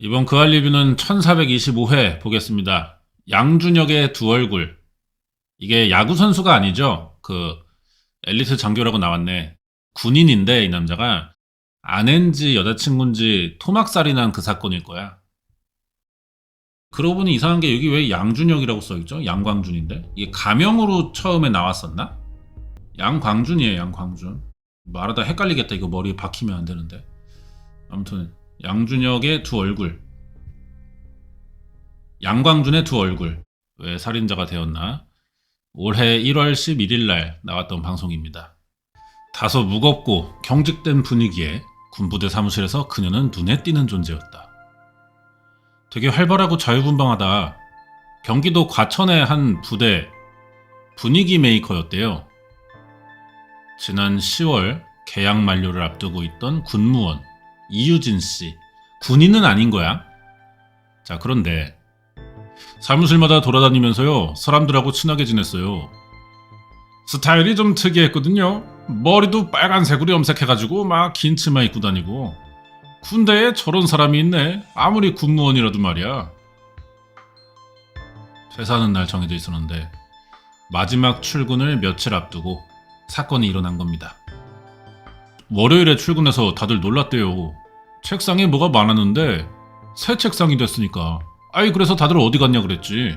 이번 그할 리뷰는 1425회 보겠습니다. 양준혁의 두 얼굴. 이게 야구 선수가 아니죠. 엘리트 장교라고 나왔네. 군인인데 이 남자가 아낸지 여자친구인지 토막살이 난 그 사건일 거야. 그러고 보니 이상한 게 여기 왜 양준혁이라고 써있죠? 양광준인데? 이게 가명으로 처음에 나왔었나? 양광준이에요, 양광준. 말하다 헷갈리겠다. 이거 머리에 박히면 안 되는데. 아무튼 양준혁의 두 얼굴. 양광준의 두 얼굴. 왜 살인자가 되었나? 올해 1월 11일 날 나왔던 방송입니다. 다소 무겁고 경직된 분위기에 군부대 사무실에서 그녀는 눈에 띄는 존재였다. 되게 활발하고 자유분방하다. 경기도 과천의 한 부대 분위기 메이커였대요. 지난 10월 계약 만료를 앞두고 있던 군무원 이유진 씨. 군인은 아닌 거야. 자, 그런데 사무실마다 돌아다니면서요, 사람들하고 친하게 지냈어요. 스타일이 좀 특이했거든요. 머리도 빨간색으로 염색해가지고 막 긴 치마 입고 다니고. 군대에 저런 사람이 있네. 아무리 군무원이라도 말이야. 퇴사하는 날 정해져 있었는데 마지막 출근을 며칠 앞두고 사건이 일어난 겁니다. 월요일에 출근해서 다들 놀랐대요. 책상에 뭐가 많았는데 새 책상이 됐으니까. 아이, 그래서 다들 어디 갔냐 그랬지.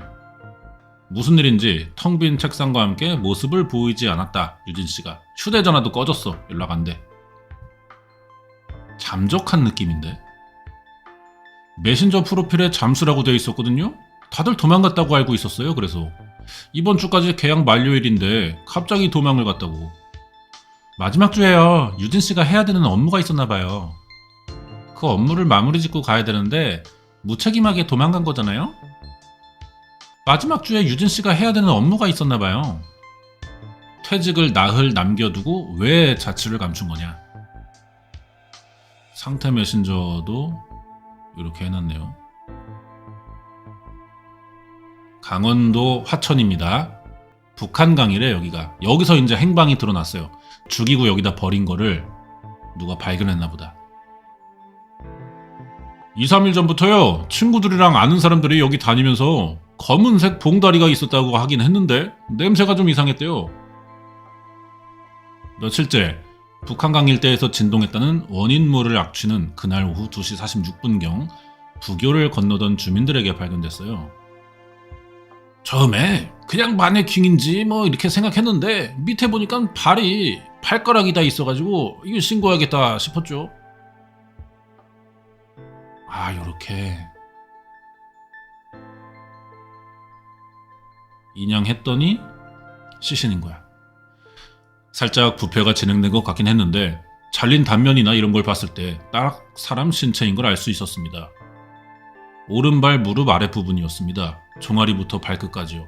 무슨 일인지 텅 빈 책상과 함께 모습을 보이지 않았다. 유진씨가 휴대전화도 꺼졌어. 연락 안 돼. 잠적한 느낌인데. 메신저 프로필에 잠수라고 되어 있었거든요. 다들 도망갔다고 알고 있었어요. 그래서 이번 주까지 계약 만료일인데 갑자기 도망을 갔다고. 마지막 주에요. 유진씨가 해야 되는 업무가 있었나 봐요. 그 업무를 마무리 짓고 가야 되는데 무책임하게 도망간 거잖아요? 마지막 주에 유진씨가 해야 되는 업무가 있었나 봐요. 퇴직을 나흘 남겨두고 왜 자취를 감춘 거냐. 상태 메신저도 이렇게 해놨네요. 강원도 화천입니다. 북한 강이래. 여기서 이제 행방이 드러났어요. 죽이고 여기다 버린 거를 누가 발견했나 보다. 2, 3일 전부터요, 친구들이랑 아는 사람들이 여기 다니면서 검은색 봉다리가 있었다고 하긴 했는데 냄새가 좀 이상했대요. 며칠째 북한강 일대에서 진동했다는 원인모를 악취는 그날 오후 2시 46분경 부교를 건너던 주민들에게 발견됐어요. 처음에 그냥 마네킹인지 뭐 이렇게 생각했는데 밑에 보니까 발가락이 다 있어가지고 이거 신고하겠다 싶었죠. 아, 요렇게 인양했더니 시신인 거야. 살짝 부패가 진행된 것 같긴 했는데 잘린 단면이나 이런 걸 봤을 때 딱 사람 신체인 걸 알 수 있었습니다. 오른발 무릎 아랫부분이었습니다. 종아리부터 발끝까지요.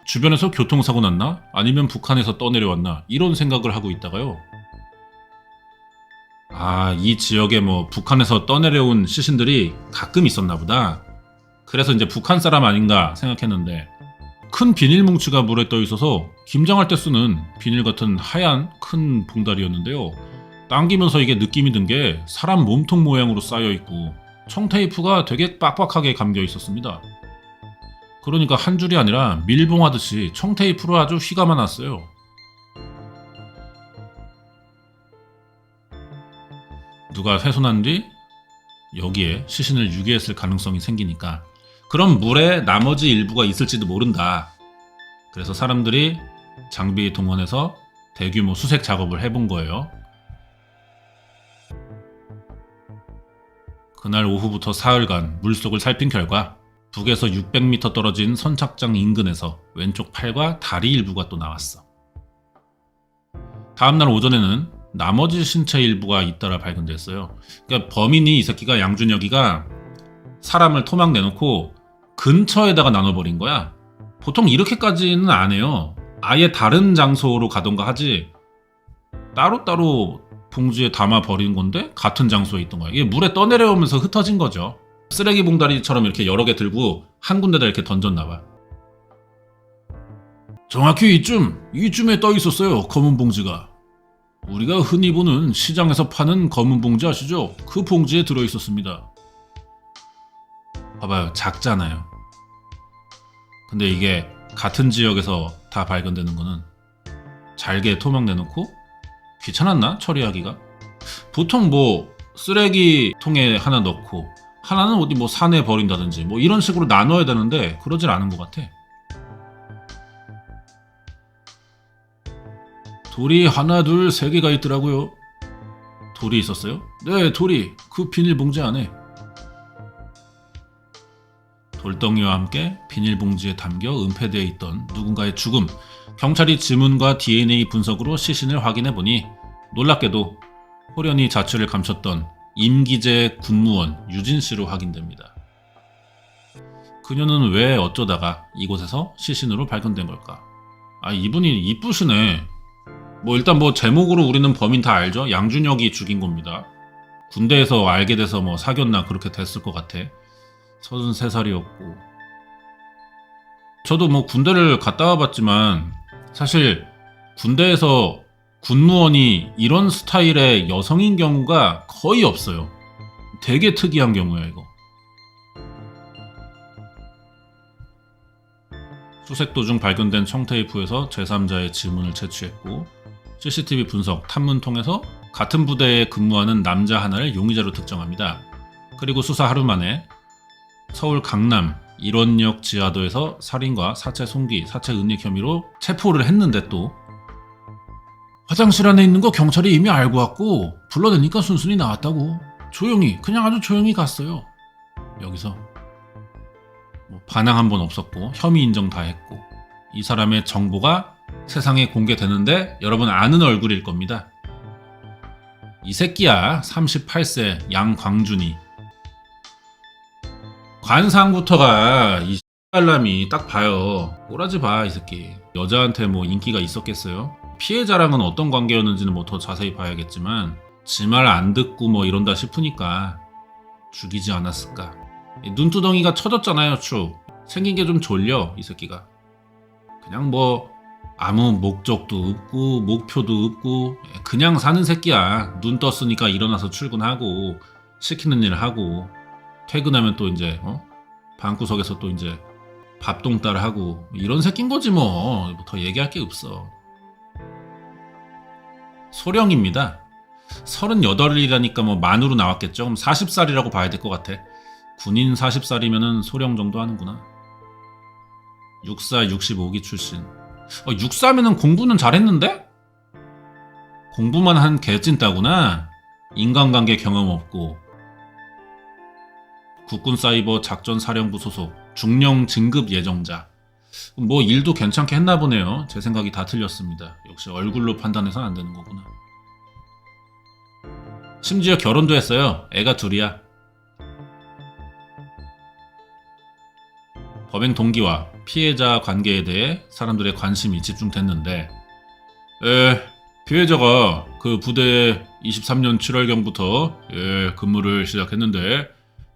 주변에서 교통사고 났나? 아니면 북한에서 떠내려왔나? 이런 생각을 하고 있다가요. 아, 이 지역에 뭐 북한에서 떠내려온 시신들이 가끔 있었나 보다. 그래서 이제 북한 사람 아닌가 생각했는데 큰 비닐 뭉치가 물에 떠 있어서 김장할 때 쓰는 비닐 같은 하얀 큰 봉다리였는데요. 당기면서 이게 느낌이 든 게 사람 몸통 모양으로 쌓여 있고 청테이프가 되게 빡빡하게 감겨 있었습니다. 그러니까 한 줄이 아니라 밀봉하듯이 청테이프로 아주 휘감아 놨어요. 누가 훼손한 뒤 여기에 시신을 유기했을 가능성이 생기니까 그럼 물에 나머지 일부가 있을지도 모른다. 그래서 사람들이 장비 동원해서 대규모 수색 작업을 해본 거예요. 그날 오후부터 사흘간 물속을 살핀 결과 북에서 600m 떨어진 선착장 인근에서 왼쪽 팔과 다리 일부가 또 나왔어. 다음날 오전에는 나머지 신체 일부가 잇따라 발견됐어요. 그러니까 범인이 이 새끼가 양준혁이가 사람을 토막 내놓고 근처에다가 나눠버린 거야. 보통 이렇게까지는 안 해요. 아예 다른 장소로 가던가 하지 따로따로 봉지에 담아 버린 건데 같은 장소에 있던 거야. 이게 물에 떠내려오면서 흩어진 거죠. 쓰레기 봉다리처럼 이렇게 여러 개 들고 한 군데다 이렇게 던졌나 봐. 정확히 이쯤에 떠 있었어요. 검은 봉지가. 우리가 흔히 보는 시장에서 파는 검은 봉지 아시죠? 그 봉지에 들어있었습니다. 봐봐요, 작잖아요. 근데 이게 같은 지역에서 다 발견되는 거는 잘게 토막 내놓고 귀찮았나? 처리하기가? 보통 뭐 쓰레기통에 하나 넣고 하나는 어디 뭐 산에 버린다든지 뭐 이런 식으로 나눠야 되는데 그러질 않은 것 같아. 돌이 하나 둘 세 개가 있더라고요. 돌이 있었어요? 네, 돌이 그 비닐봉지 안에. 돌덩이와 함께 비닐봉지에 담겨 은폐되어 있던 누군가의 죽음. 경찰이 지문과 DNA 분석으로 시신을 확인해보니 놀랍게도 호련히 자취를 감췄던 임기재 군무원 유진씨로 확인됩니다. 그녀는 왜 어쩌다가 이곳에서 시신으로 발견된 걸까? 아, 이분이 이쁘시네. 뭐 일단 뭐 제목으로 우리는 범인 다 알죠? 양준혁이 죽인 겁니다. 군대에서 알게 돼서 뭐 사귀었나 그렇게 됐을 것 같아. 33살이었고. 저도 뭐 군대를 갔다 와봤지만 사실 군대에서 군무원이 이런 스타일의 여성인 경우가 거의 없어요. 되게 특이한 경우야 이거. 수색 도중 발견된 청테이프에서 제3자의 지문을 채취했고 CCTV 분석, 탐문 통해서 같은 부대에 근무하는 남자 하나를 용의자로 특정합니다. 그리고 수사 하루 만에 서울 강남 일원역 지하도에서 살인과 사체 손기, 사체 은닉 혐의로 체포를 했는데 또 화장실 안에 있는 거 경찰이 이미 알고 왔고 불러내니까 순순히 나왔다고. 조용히, 그냥 아주 조용히 갔어요. 여기서 뭐 반항 한 번 없었고 혐의 인정 다 했고 이 사람의 정보가 세상에 공개되는데 여러분 아는 얼굴일 겁니다. 이 새끼야. 38세 양광준이. 관상부터가 이 X발람이 딱 봐요. 꼬라지 봐 이 새끼. 여자한테 뭐 인기가 있었겠어요? 피해자랑은 어떤 관계였는지는 뭐 더 자세히 봐야겠지만 지 말 안 듣고 뭐 이런다 싶으니까 죽이지 않았을까. 눈두덩이가 쳐졌잖아요. 축. 생긴 게 좀 졸려 이 새끼가. 그냥 뭐 아무 목적도 없고 목표도 없고 그냥 사는 새끼야. 눈 떴으니까 일어나서 출근하고 시키는 일 하고 퇴근하면 또 이제 방구석에서 또 이제 밥동따를 하고 이런 새끼인 거지 뭐. 더 얘기할 게 없어. 소령입니다. 38이라니까 뭐 만으로 나왔겠죠. 그럼 40살이라고 봐야 될 것 같아. 군인 40살이면은 소령 정도 하는구나. 육사 65기 출신. 육사면은 공부는 잘했는데? 공부만 한 개찐따구나. 인간관계 경험 없고. 국군사이버 작전사령부 소속 중령 진급 예정자. 뭐 일도 괜찮게 했나 보네요. 제 생각이 다 틀렸습니다. 역시 얼굴로 판단해서는 안 되는 거구나. 심지어 결혼도 했어요. 애가 둘이야. 범행 동기와 피해자 관계에 대해 사람들의 관심이 집중됐는데 피해자가 그 부대에 23년 7월경부터 근무를 시작했는데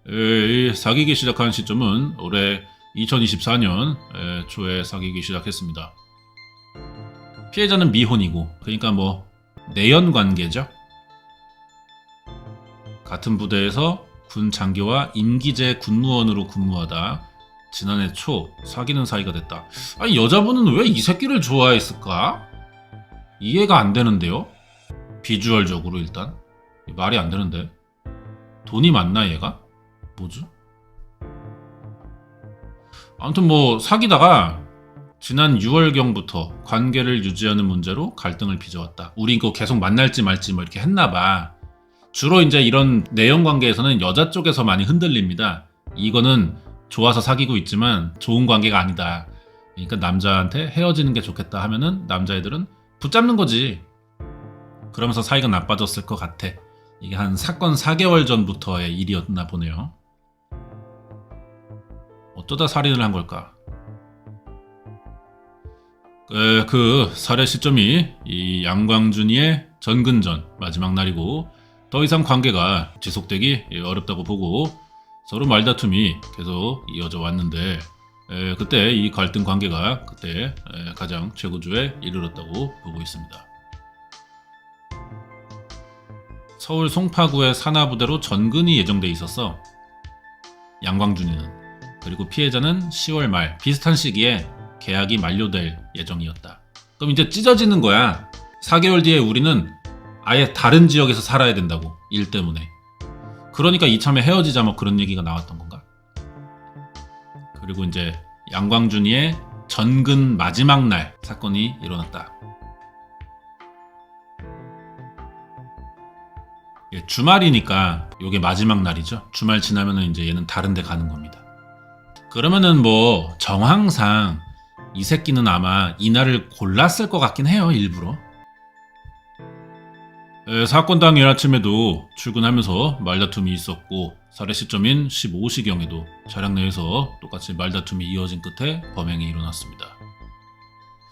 이 사귀기 시작한 시점은 올해 2024년 초에 사귀기 시작했습니다. 피해자는 미혼이고 그러니까 뭐 내연 관계죠. 같은 부대에서 군 장교와 임기재 군무원으로 근무하다 지난해 초 사귀는 사이가 됐다. 아니 여자분은 왜 이 새끼를 좋아했을까? 이해가 안 되는데요. 비주얼적으로 일단 말이 안 되는데. 돈이 많나 얘가? 뭐지? 아무튼 뭐 사귀다가 지난 6월경부터 관계를 유지하는 문제로 갈등을 빚어왔다. 우리 이거 계속 만날지 말지 뭐 이렇게 했나봐. 주로 이제 이런 내연 관계에서는 여자 쪽에서 많이 흔들립니다. 이거는 좋아서 사귀고 있지만 좋은 관계가 아니다. 그러니까 남자한테 헤어지는 게 좋겠다 하면은 남자애들은 붙잡는 거지. 그러면서 사이가 나빠졌을 것 같아. 이게 한 사건 4개월 전부터의 일이었나 보네요. 어쩌다 살인을 한 걸까? 그 살해 시점이 이 양광준이의 전근전 마지막 날이고 더 이상 관계가 지속되기 어렵다고 보고 서로 말다툼이 계속 이어져 왔는데 그때 이 갈등 관계가 그때 가장 최고조에 이르렀다고 보고 있습니다. 서울 송파구의 산하부대로 전근이 예정돼 있었어. 양광준이는. 그리고 피해자는 10월 말 비슷한 시기에 계약이 만료될 예정이었다. 그럼 이제 찢어지는 거야. 4개월 뒤에 우리는 아예 다른 지역에서 살아야 된다고. 일 때문에. 그러니까 이참에 헤어지자 뭐 그런 얘기가 나왔던 건가? 그리고 이제 양광준이의 전근 마지막 날 사건이 일어났다. 예, 주말이니까 요게 마지막 날이죠. 주말 지나면은 이제 얘는 다른 데 가는 겁니다. 그러면은 뭐 정황상 이 새끼는 아마 이날을 골랐을 것 같긴 해요. 일부러. 사건 당일 아침에도 출근하면서 말다툼이 있었고 살해 시점인 15시경에도 차량 내에서 똑같이 말다툼이 이어진 끝에 범행이 일어났습니다.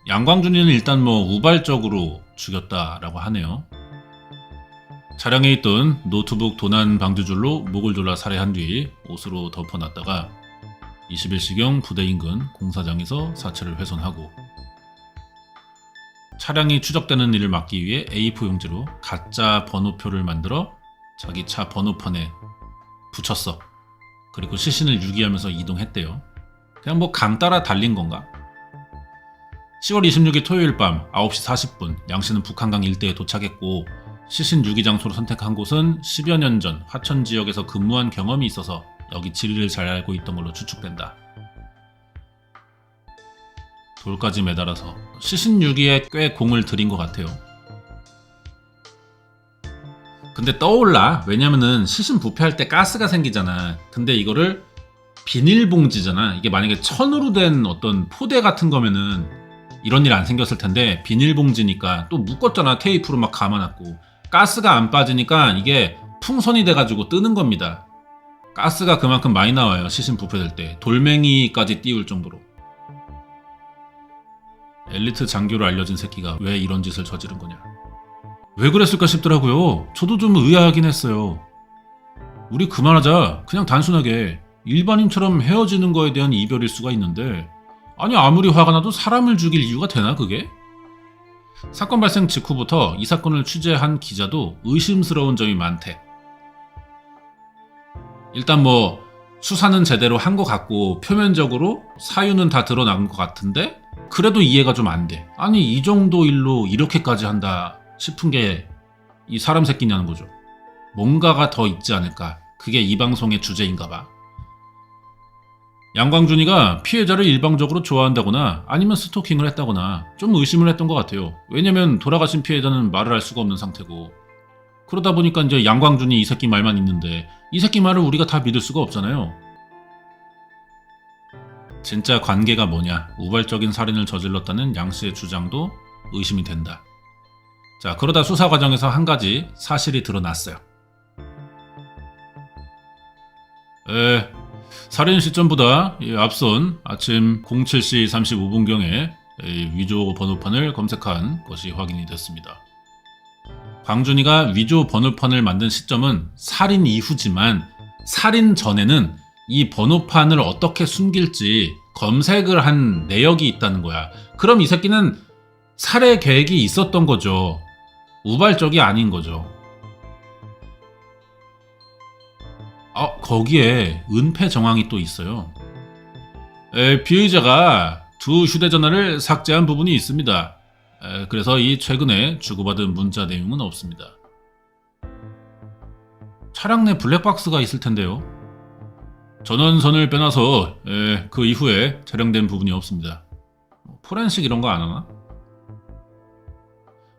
양광준이는 일단 뭐 우발적으로 죽였다라고 하네요. 차량에 있던 노트북 도난 방지줄로 목을 졸라 살해한 뒤 옷으로 덮어놨다가 21시경 부대 인근 공사장에서 사체를 훼손하고 차량이 추적되는 일을 막기 위해 A4 용지로 가짜 번호표를 만들어 자기 차 번호판에 붙였어. 그리고 시신을 유기하면서 이동했대요. 그냥 뭐 강 따라 달린 건가? 10월 26일 토요일 밤 9시 40분 양씨는 북한강 일대에 도착했고 시신 유기 장소로 선택한 곳은 10여 년 전 화천 지역에서 근무한 경험이 있어서 여기 지리를 잘 알고 있던 걸로 추측된다. 돌까지 매달아서 시신 유기에 꽤 공을 들인 것 같아요. 근데 떠올라. 왜냐면은 시신 부패할 때 가스가 생기잖아. 근데 이거를 비닐봉지잖아. 이게 만약에 천으로 된 어떤 포대 같은 거면은 이런 일 안 생겼을 텐데 비닐봉지니까 또 묶었잖아. 테이프로 막 감아놨고 가스가 안 빠지니까 이게 풍선이 돼가지고 뜨는 겁니다. 가스가 그만큼 많이 나와요. 시신 부패될 때. 돌멩이까지 띄울 정도로. 엘리트 장교로 알려진 새끼가 왜 이런 짓을 저지른 거냐. 왜 그랬을까 싶더라고요. 저도 좀 의아하긴 했어요. 우리 그만하자. 그냥 단순하게 일반인처럼 헤어지는 거에 대한 이별일 수가 있는데 아니 아무리 화가 나도 사람을 죽일 이유가 되나 그게? 사건 발생 직후부터 이 사건을 취재한 기자도 의심스러운 점이 많대. 일단 뭐 수사는 제대로 한 것 같고 표면적으로 사유는 다 드러난 것 같은데 그래도 이해가 좀 안 돼. 아니 이 정도 일로 이렇게까지 한다 싶은 게 이 사람 새끼냐는 거죠. 뭔가가 더 있지 않을까. 그게 이 방송의 주제인가 봐. 양광준이가 피해자를 일방적으로 좋아한다거나 아니면 스토킹을 했다거나 좀 의심을 했던 것 같아요. 왜냐면 돌아가신 피해자는 말을 할 수가 없는 상태고 그러다 보니까 이제 양광준이 이 새끼 말만 있는데 이 새끼 말을 우리가 다 믿을 수가 없잖아요. 진짜 관계가 뭐냐, 우발적인 살인을 저질렀다는 양씨의 주장도 의심이 된다. 자, 그러다 수사 과정에서 한 가지 사실이 드러났어요. 살인 시점보다 앞선 아침 07시 35분경에 위조 번호판을 검색한 것이 확인이 됐습니다. 광준이가 위조 번호판을 만든 시점은 살인 이후지만 살인 전에는 이 번호판을 어떻게 숨길지 검색을 한 내역이 있다는 거야. 그럼 이 새끼는 살해 계획이 있었던 거죠. 우발적이 아닌 거죠. 거기에 은폐 정황이 또 있어요. 피의자가 두 휴대전화를 삭제한 부분이 있습니다. 그래서 이 최근에 주고받은 문자 내용은 없습니다. 차량 내 블랙박스가 있을 텐데요. 전원선을 빼놔서 그 이후에 촬영된 부분이 없습니다. 포렌식 이런 거 안 하나?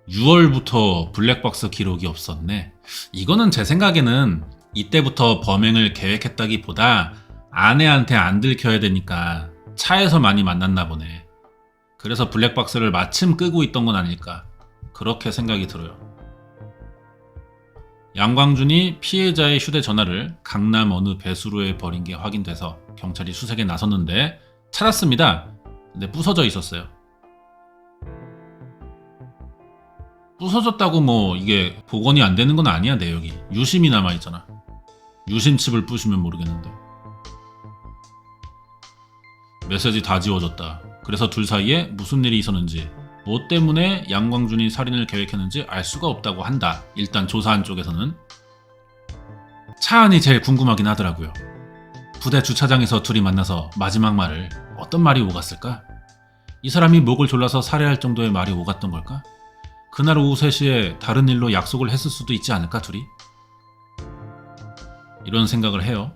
6월부터 블랙박스 기록이 없었네. 이거는 제 생각에는 이때부터 범행을 계획했다기보다 아내한테 안 들켜야 되니까 차에서 많이 만났나 보네. 그래서 블랙박스를 마침 끄고 있던 건 아닐까. 그렇게 생각이 들어요. 양광준이 피해자의 휴대전화를 강남 어느 배수로에 버린 게 확인돼서 경찰이 수색에 나섰는데 찾았습니다. 근데 부서져 있었어요. 부서졌다고 뭐 이게 복원이 안 되는 건 아니야. 내역이 유심이 남아있잖아. 유심칩을 부시면 모르겠는데. 메시지 다 지워졌다. 그래서 둘 사이에 무슨 일이 있었는지, 뭐 때문에 양광준이 살인을 계획했는지 알 수가 없다고 한다. 일단 조사한 쪽에서는. 차 안이 제일 궁금하긴 하더라고요. 부대 주차장에서 둘이 만나서 마지막 말을 어떤 말이 오갔을까? 이 사람이 목을 졸라서 살해할 정도의 말이 오갔던 걸까? 그날 오후 3시에 다른 일로 약속을 했을 수도 있지 않을까 둘이? 이런 생각을 해요.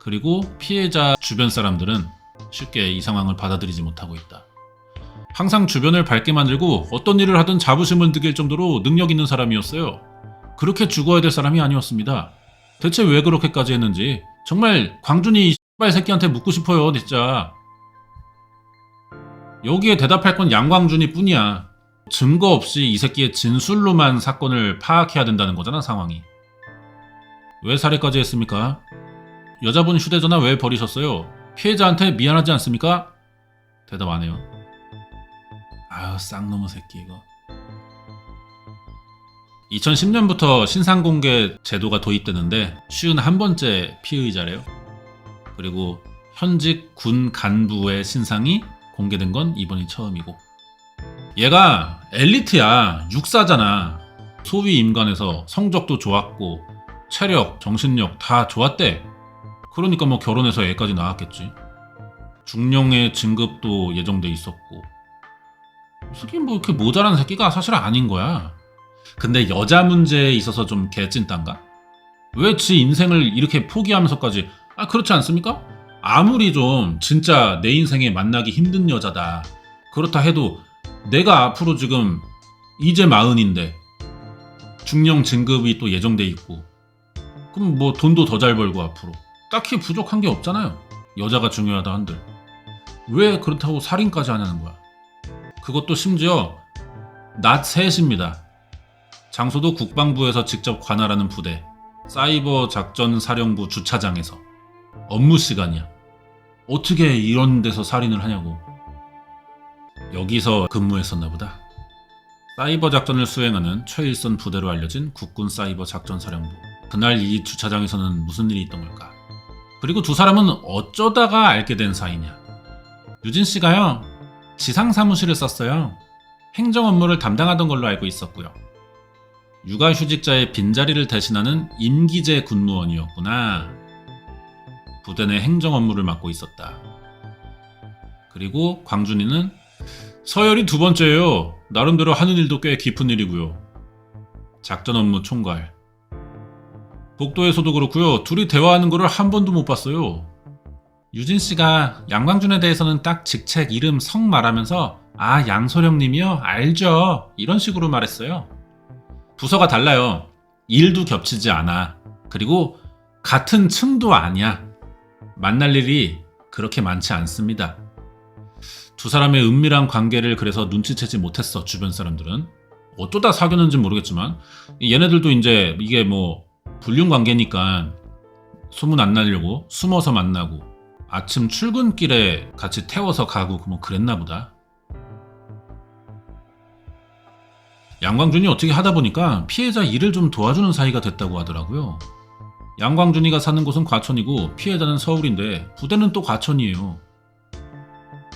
그리고 피해자 주변 사람들은 쉽게 이 상황을 받아들이지 못하고 있다. 항상 주변을 밝게 만들고 어떤 일을 하든 자부심을 느낄 정도로 능력 있는 사람이었어요. 그렇게 죽어야 될 사람이 아니었습니다. 대체 왜 그렇게까지 했는지 정말 광준이 이 X발 새끼한테 묻고 싶어요, 진짜. 여기에 대답할 건 양광준이 뿐이야. 증거 없이 이 새끼의 진술로만 사건을 파악해야 된다는 거잖아, 상황이. 왜 살해까지 했습니까? 여자분 휴대전화 왜 버리셨어요? 피해자한테 미안하지 않습니까? 대답 안 해요. 아유, 쌍놈의 새끼 이거. 2010년부터 신상공개 제도가 도입되는데 51번째 피의자래요. 그리고 현직 군 간부의 신상이 공개된 건 이번이 처음이고, 얘가 엘리트야. 육사잖아. 소위 임관에서 성적도 좋았고 체력, 정신력 다 좋았대. 그러니까 뭐 결혼해서 애까지 낳았겠지. 중령의 진급도 예정돼 있었고, 이 새끼 뭐 이렇게 모자란 새끼가 사실 아닌 거야. 근데 여자 문제에 있어서 좀 개찐딴가? 왜 지 인생을 이렇게 포기하면서까지, 그렇지 않습니까? 아무리 좀 진짜 내 인생에 만나기 힘든 여자다 그렇다 해도 내가 앞으로 지금 이제 40인데 중령 진급이 또 예정돼 있고, 그럼 뭐 돈도 더 잘 벌고 앞으로 딱히 부족한 게 없잖아요. 여자가 중요하다 한들 왜 그렇다고 살인까지 하냐는 거야. 그것도 심지어 낮 3시입니다. 장소도 국방부에서 직접 관할하는 부대 사이버 작전 사령부 주차장에서. 업무 시간이야. 어떻게 이런 데서 살인을 하냐고. 여기서 근무했었나 보다. 사이버 작전을 수행하는 최일선 부대로 알려진 국군 사이버 작전 사령부. 그날 이 주차장에서는 무슨 일이 있던 걸까? 그리고 두 사람은 어쩌다가 알게 된 사이냐. 유진 씨가요, 지상 사무실을 썼어요. 행정 업무를 담당하던 걸로 알고 있었고요. 육아휴직자의 빈자리를 대신하는 임기제 군무원이었구나. 부대 내 행정 업무를 맡고 있었다. 그리고 광준이는 서열이 2번째예요. 나름대로 하는 일도 꽤 깊은 일이고요. 작전 업무 총괄. 복도에서도 그렇고요. 둘이 대화하는 거를 한 번도 못 봤어요. 유진 씨가 양광준에 대해서는 딱 직책, 이름, 성 말하면서 양소령님이요? 알죠. 이런 식으로 말했어요. 부서가 달라요. 일도 겹치지 않아. 그리고 같은 층도 아니야. 만날 일이 그렇게 많지 않습니다. 두 사람의 은밀한 관계를 그래서 눈치채지 못했어, 주변 사람들은. 어쩌다 사귀었는지 모르겠지만 얘네들도 이제 이게 뭐 불륜 관계니까 소문 안 나려고 숨어서 만나고 아침 출근길에 같이 태워서 가고 뭐 그랬나 보다. 양광준이 어떻게 하다 보니까 피해자 일을 좀 도와주는 사이가 됐다고 하더라고요. 양광준이가 사는 곳은 과천이고 피해자는 서울인데 부대는 또 과천이에요.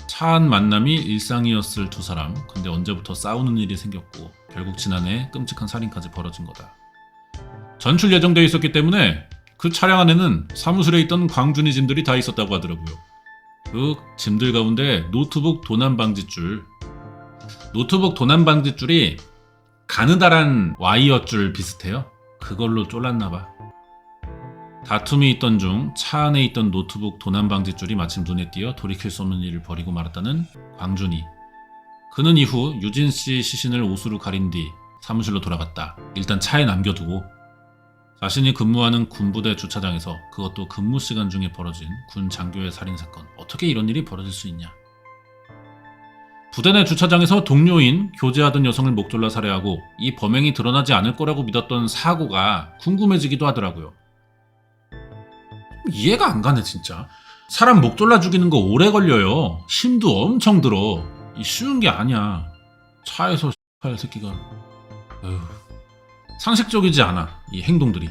차한 만남이 일상이었을 두 사람. 근데 언제부터 싸우는 일이 생겼고 결국 지난해 끔찍한 살인까지 벌어진 거다. 전출 예정되어 있었기 때문에 그 차량 안에는 사무실에 있던 광준이 짐들이 다 있었다고 하더라고요. 그 짐들 가운데 노트북 도난 방지줄. 노트북 도난 방지줄이 가느다란 와이어줄 비슷해요. 그걸로 쫄랐나봐. 다툼이 있던 중 차 안에 있던 노트북 도난 방지줄이 마침 눈에 띄어 돌이킬 수 없는 일을 벌이고 말았다는 광준이. 그는 이후 유진 씨 시신을 옷으로 가린 뒤 사무실로 돌아갔다. 일단 차에 남겨두고. 자신이 근무하는 군부대 주차장에서, 그것도 근무 시간 중에 벌어진 군 장교의 살인사건. 어떻게 이런 일이 벌어질 수 있냐. 부대 내 주차장에서 동료인 교제하던 여성을 목졸라 살해하고 이 범행이 드러나지 않을 거라고 믿었던 사고가 궁금해지기도 하더라고요. 이해가 안 가네 진짜. 사람 목졸라 죽이는 거 오래 걸려요. 힘도 엄청 들어. 쉬운 게 아니야. 차에서 X발 새끼가. 에휴. 상식적이지 않아 이 행동들이.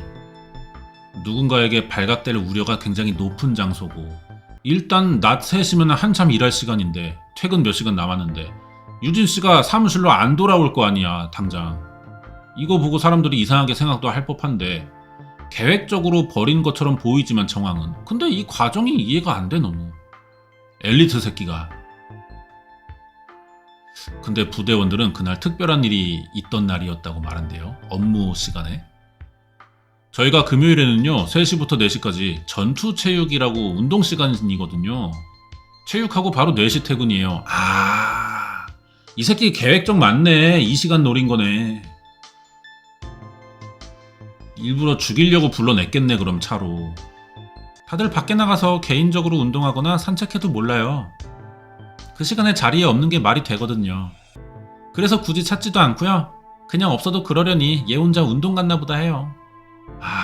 누군가에게 발각될 우려가 굉장히 높은 장소고, 일단 낮 3시면 한참 일할 시간인데 퇴근 몇 시간 남았는데 유진씨가 사무실로 안 돌아올 거 아니야 당장. 이거 보고 사람들이 이상하게 생각도 할 법한데 계획적으로 버린 것처럼 보이지만 정황은. 근데 이 과정이 이해가 안 돼 너무. 엘리트 새끼가. 근데 부대원들은 그날 특별한 일이 있던 날이었다고 말한대요. 업무 시간에. 저희가 금요일에는요 3시부터 4시까지 전투체육이라고 운동 시간이거든요. 체육하고 바로 4시 퇴근이에요. 이 새끼 계획적 맞네. 이 시간 노린 거네. 일부러 죽이려고 불러냈겠네 그럼 차로. 다들 밖에 나가서 개인적으로 운동하거나 산책해도 몰라요. 그 시간에 자리에 없는 게 말이 되거든요. 그래서 굳이 찾지도 않고요. 그냥 없어도 그러려니 얘 혼자 운동 갔나 보다 해요.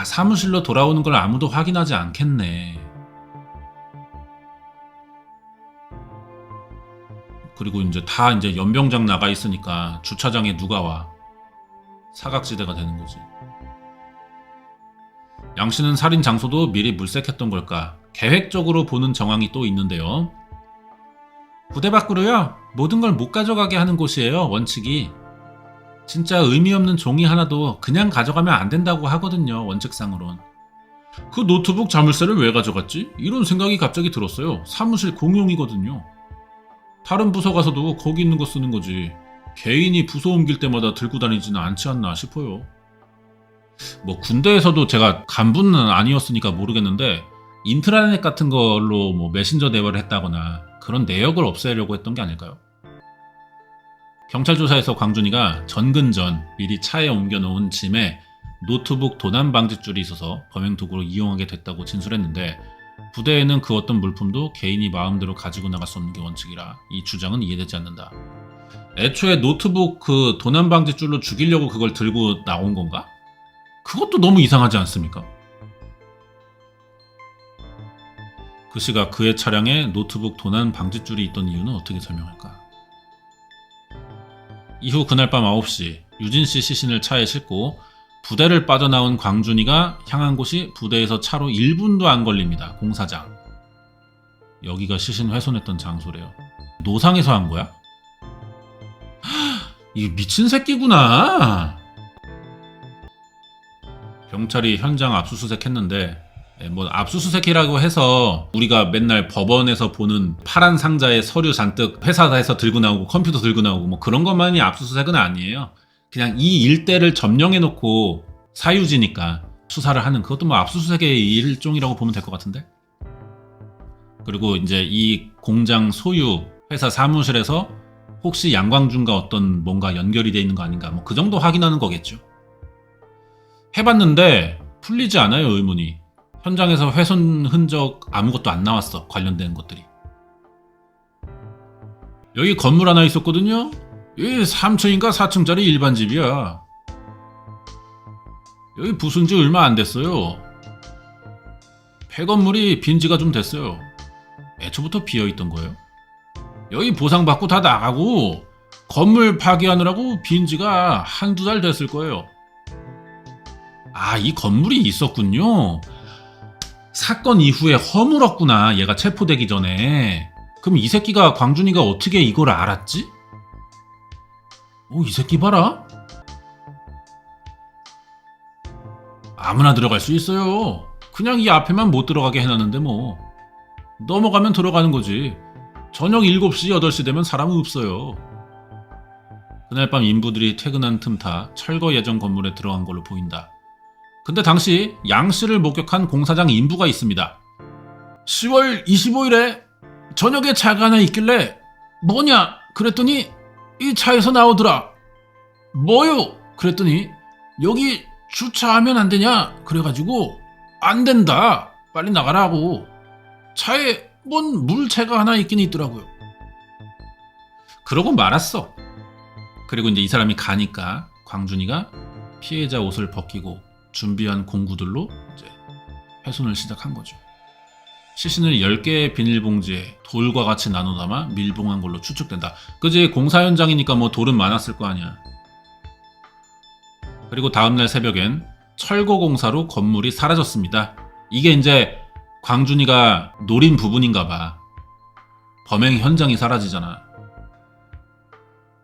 사무실로 돌아오는 걸 아무도 확인하지 않겠네. 그리고 이제 다 이제 연병장 나가 있으니까 주차장에 누가 와. 사각지대가 되는 거지. 양 씨는 살인 장소도 미리 물색했던 걸까? 계획적으로 보는 정황이 또 있는데요. 부대 밖으로요. 모든 걸 못 가져가게 하는 곳이에요. 원칙이. 진짜 의미 없는 종이 하나도 그냥 가져가면 안 된다고 하거든요. 원칙상으론. 그 노트북 자물쇠를 왜 가져갔지? 이런 생각이 갑자기 들었어요. 사무실 공용이거든요. 다른 부서 가서도 거기 있는 거 쓰는 거지. 개인이 부서 옮길 때마다 들고 다니지는 않지 않나 싶어요. 뭐 군대에서도 제가 간부는 아니었으니까 모르겠는데 인트라넷 같은 걸로 뭐 메신저 대화를 했다거나 그런 내역을 없애려고 했던 게 아닐까요? 경찰 조사에서 광준이가 전근 전 미리 차에 옮겨놓은 짐에 노트북 도난 방지줄이 있어서 범행 도구로 이용하게 됐다고 진술했는데 부대에는 그 어떤 물품도 개인이 마음대로 가지고 나갈 수 없는 게 원칙이라 이 주장은 이해되지 않는다. 애초에 노트북 그 도난 방지줄로 죽이려고 그걸 들고 나온 건가? 그것도 너무 이상하지 않습니까? 그 씨가 그의 차량에 노트북 도난 방지줄이 있던 이유는 어떻게 설명할까? 이후 그날 밤 9시 유진 씨 시신을 차에 싣고 부대를 빠져나온 광준이가 향한 곳이 부대에서 차로 1분도 안 걸립니다. 공사장. 여기가 시신 훼손했던 장소래요. 노상에서 한 거야? 이 미친 새끼구나. 경찰이 현장 압수수색했는데 뭐 압수수색이라고 해서 우리가 맨날 법원에서 보는 파란 상자에 서류 잔뜩 회사에서 들고 나오고 컴퓨터 들고 나오고 뭐 그런 것만이 압수수색은 아니에요. 그냥 이 일대를 점령해놓고 사유지니까 수사를 하는 그것도 뭐 압수수색의 일종이라고 보면 될 것 같은데. 그리고 이제 이 공장 소유 회사 사무실에서 혹시 양광준과 어떤 뭔가 연결이 돼 있는 거 아닌가 뭐 그 정도 확인하는 거겠죠. 해봤는데 풀리지 않아요. 의문이. 현장에서 훼손 흔적 아무것도 안 나왔어. 관련된 것들이. 여기 건물 하나 있었거든요. 여기 3층인가 4층짜리 일반 집이야. 여기 부순 지 얼마 안 됐어요. 폐건물이 빈 지가 좀 됐어요. 애초부터 비어있던 거예요. 여기 보상받고 다 나가고 건물 파기하느라고 빈 지가 한두 달 됐을 거예요. 이 건물이 있었군요. 사건 이후에 허물었구나. 얘가 체포되기 전에. 그럼 이 새끼가 광준이가 어떻게 이걸 알았지? 이 새끼 봐라. 아무나 들어갈 수 있어요. 그냥 이 앞에만 못 들어가게 해놨는데 뭐. 넘어가면 들어가는 거지. 저녁 7시, 8시 되면 사람은 없어요. 그날 밤 인부들이 퇴근한 틈타 철거 예정 건물에 들어간 걸로 보인다. 근데 당시 양 씨를 목격한 공사장 인부가 있습니다. 10월 25일에 저녁에 차가 하나 있길래 뭐냐? 그랬더니 이 차에서 나오더라. 뭐요? 그랬더니 여기 주차하면 안 되냐? 그래가지고 안 된다. 빨리 나가라고. 차에 뭔 물체가 하나 있긴 있더라고요. 그러고 말았어. 그리고 이제 이 사람이 가니까 광준이가 피해자 옷을 벗기고 준비한 공구들로 이제 훼손을 시작한 거죠. 시신을 10개의 비닐봉지에 돌과 같이 나눠 담아 밀봉한 걸로 추측된다. 그지? 공사 현장이니까 뭐 돌은 많았을 거 아니야. 그리고 다음날 새벽엔 철거 공사로 건물이 사라졌습니다. 이게 이제 광준이가 노린 부분인가 봐. 범행 현장이 사라지잖아.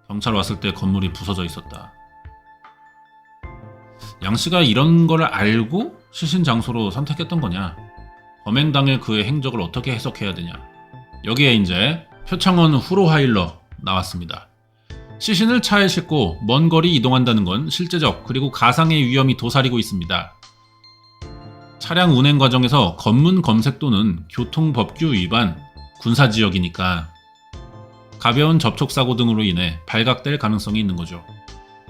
경찰 왔을 때 건물이 부서져 있었다. 양 씨가 이런 걸 알고 시신 장소로 선택했던 거냐? 범행 당일 그의 행적을 어떻게 해석해야 되냐? 여기에 이제 표창원 후로하일러 나왔습니다. 시신을 차에 싣고 먼 거리 이동한다는 건 실제적 그리고 가상의 위험이 도사리고 있습니다. 차량 운행 과정에서 검문 검색 또는 교통법규 위반, 군사지역이니까 가벼운 접촉사고 등으로 인해 발각될 가능성이 있는 거죠.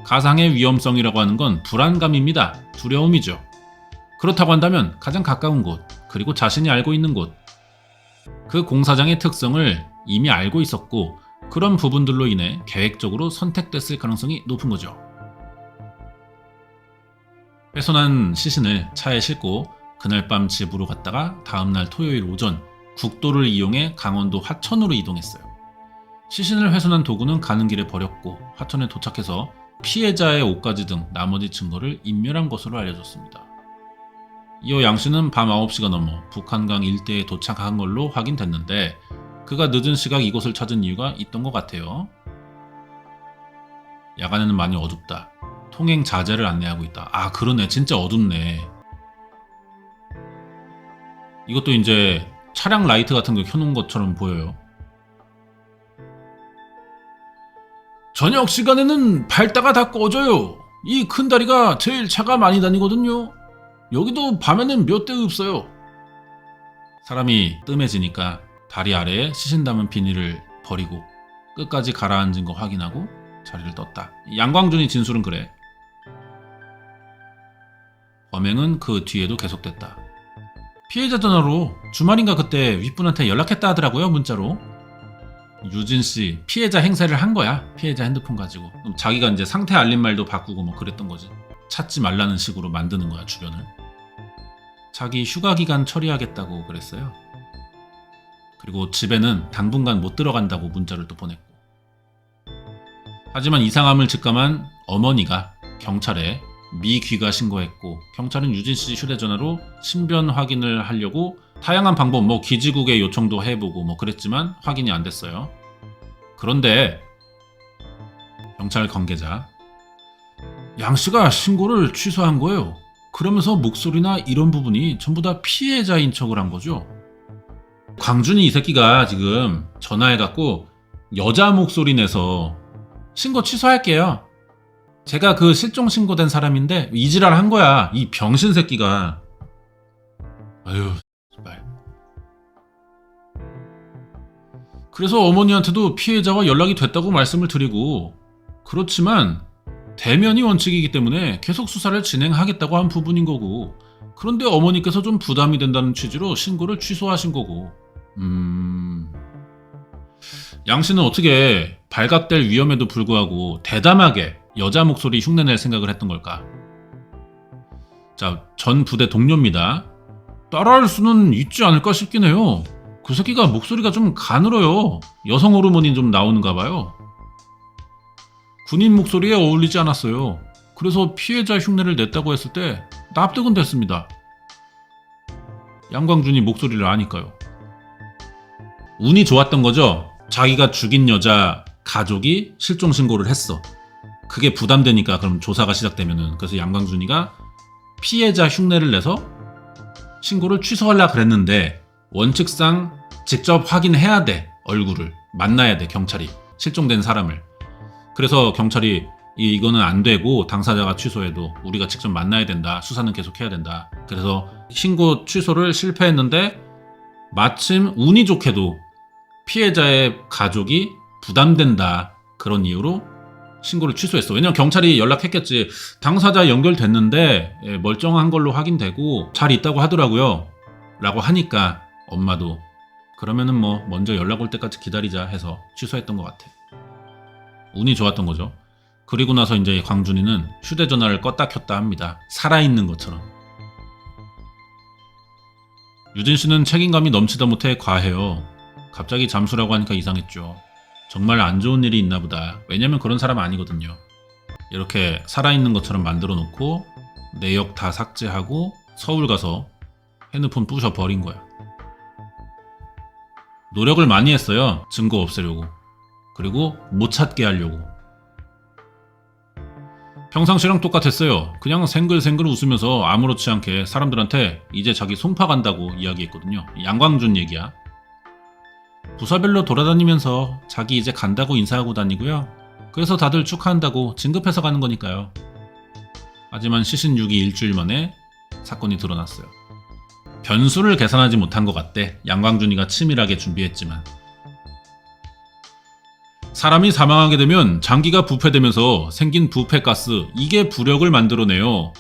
가상의 위험성이라고 하는 건 불안감입니다. 두려움이죠. 그렇다고 한다면 가장 가까운 곳, 그리고 자신이 알고 있는 곳, 그 공사장의 특성을 이미 알고 있었고 그런 부분들로 인해 계획적으로 선택됐을 가능성이 높은 거죠. 훼손한 시신을 차에 싣고 그날 밤 집으로 갔다가 다음날 토요일 오전 국도를 이용해 강원도 화천으로 이동했어요. 시신을 훼손한 도구는 가는 길에 버렸고 화천에 도착해서 피해자의 옷가지 등 나머지 증거를 인멸한 것으로 알려졌습니다. 이어 양 씨는 밤 9시가 넘어 북한강 일대에 도착한 걸로 확인됐는데 그가 늦은 시각 이곳을 찾은 이유가 있던 것 같아요. 야간에는 많이 어둡다. 통행 자제를 안내하고 있다. 아, 그러네. 진짜 어둡네. 이것도 이제 차량 라이트 같은 거 켜놓은 것처럼 보여요. 저녁 시간에는 밝다가 다 꺼져요. 이 큰 다리가 제일 차가 많이 다니거든요. 여기도 밤에는 몇 대 없어요. 사람이 뜸해지니까 다리 아래에 시신 담은 비닐을 버리고 끝까지 가라앉은 거 확인하고 자리를 떴다. 양광준이 진술은 그래. 범행은 그 뒤에도 계속됐다. 피해자 전화로 주말인가 그때 윗분한테 연락했다 하더라고요. 문자로. 유진씨 피해자 행세를 한 거야. 피해자 핸드폰 가지고. 자기가 이제 상태 알림말도 바꾸고 뭐 그랬던 거지. 찾지 말라는 식으로 만드는 거야, 주변을. 자기 휴가 기간 처리하겠다고 그랬어요. 그리고 집에는 당분간 못 들어간다고 문자를 또 보냈고. 하지만 이상함을 직감한 어머니가 경찰에 미귀가 신고했고 경찰은 유진씨 휴대전화로 신변 확인을 하려고 다양한 방법, 뭐 기지국에 요청도 해보고 뭐 그랬지만 확인이 안 됐어요. 그런데 경찰 관계자, 양 씨가 신고를 취소한 거예요. 그러면서 목소리나 이런 부분이 전부 다 피해자인 척을 한 거죠. 광준이 이 새끼가 지금 전화해갖고 여자 목소리 내서 신고 취소할게요. 제가 그 실종 신고된 사람인데 이지랄 한 거야. 이 병신 새끼가. 아유, 정말. 그래서 어머니한테도 피해자와 연락이 됐다고 말씀을 드리고, 그렇지만 대면이 원칙이기 때문에 계속 수사를 진행하겠다고 한 부분인 거고, 그런데 어머니께서 좀 부담이 된다는 취지로 신고를 취소하신 거고. 양 씨는 어떻게 발각될 위험에도 불구하고 대담하게 여자 목소리 흉내낼 생각을 했던 걸까? 자, 전 부대 동료입니다. 따라할 수는 있지 않을까 싶긴 해요. 그 새끼가 목소리가 좀 가늘어요. 여성 호르몬이 좀 나오는가 봐요. 군인 목소리에 어울리지 않았어요. 그래서 피해자 흉내를 냈다고 했을 때 납득은 됐습니다. 양광준이 목소리를 아니까요. 운이 좋았던 거죠. 자기가 죽인 여자 가족이 실종 신고를 했어. 그게 부담되니까 그럼 조사가 시작되면은. 그래서 양광준이가 피해자 흉내를 내서 신고를 취소하려고 그랬는데 원칙상 직접 확인해야 돼. 얼굴을 만나야 돼. 경찰이 실종된 사람을. 그래서 경찰이 이거는 안 되고 당사자가 취소해도 우리가 직접 만나야 된다. 수사는 계속해야 된다. 그래서 신고 취소를 실패했는데 마침 운이 좋게도 피해자의 가족이 부담된다. 그런 이유로 신고를 취소했어. 왜냐면 경찰이 연락했겠지. 당사자 연결됐는데 멀쩡한 걸로 확인되고 잘 있다고 하더라고요. 라고 하니까 엄마도 그러면은 뭐 먼저 연락 올 때까지 기다리자 해서 취소했던 것 같아. 운이 좋았던 거죠. 그리고 나서 이제 광준이는 휴대전화를 껐다 켰다 합니다. 살아있는 것처럼. 유진 씨는 책임감이 넘치다 못해 과해요. 갑자기 잠수라고 하니까 이상했죠. 정말 안 좋은 일이 있나 보다. 왜냐면 그런 사람 아니거든요. 이렇게 살아있는 것처럼 만들어 놓고 내역 다 삭제하고 서울 가서 핸드폰 부셔 버린 거야. 노력을 많이 했어요. 증거 없애려고. 그리고 못 찾게 하려고. 평상시랑 똑같았어요. 그냥 생글생글 웃으면서 아무렇지 않게 사람들한테 이제 자기 송파 간다고 이야기했거든요. 양광준 얘기야. 부서별로 돌아다니면서 자기 이제 간다고 인사하고 다니고요. 그래서 다들 축하한다고 진급해서 가는 거니까요. 하지만 시신 6이 일주일 만에 사건이 드러났어요. 변수를 계산하지 못한 것 같대. 양광준이가 치밀하게 준비했지만. 사람이 사망하게 되면 장기가 부패되면서 생긴 부패가스, 이게 부력을 만들어내요.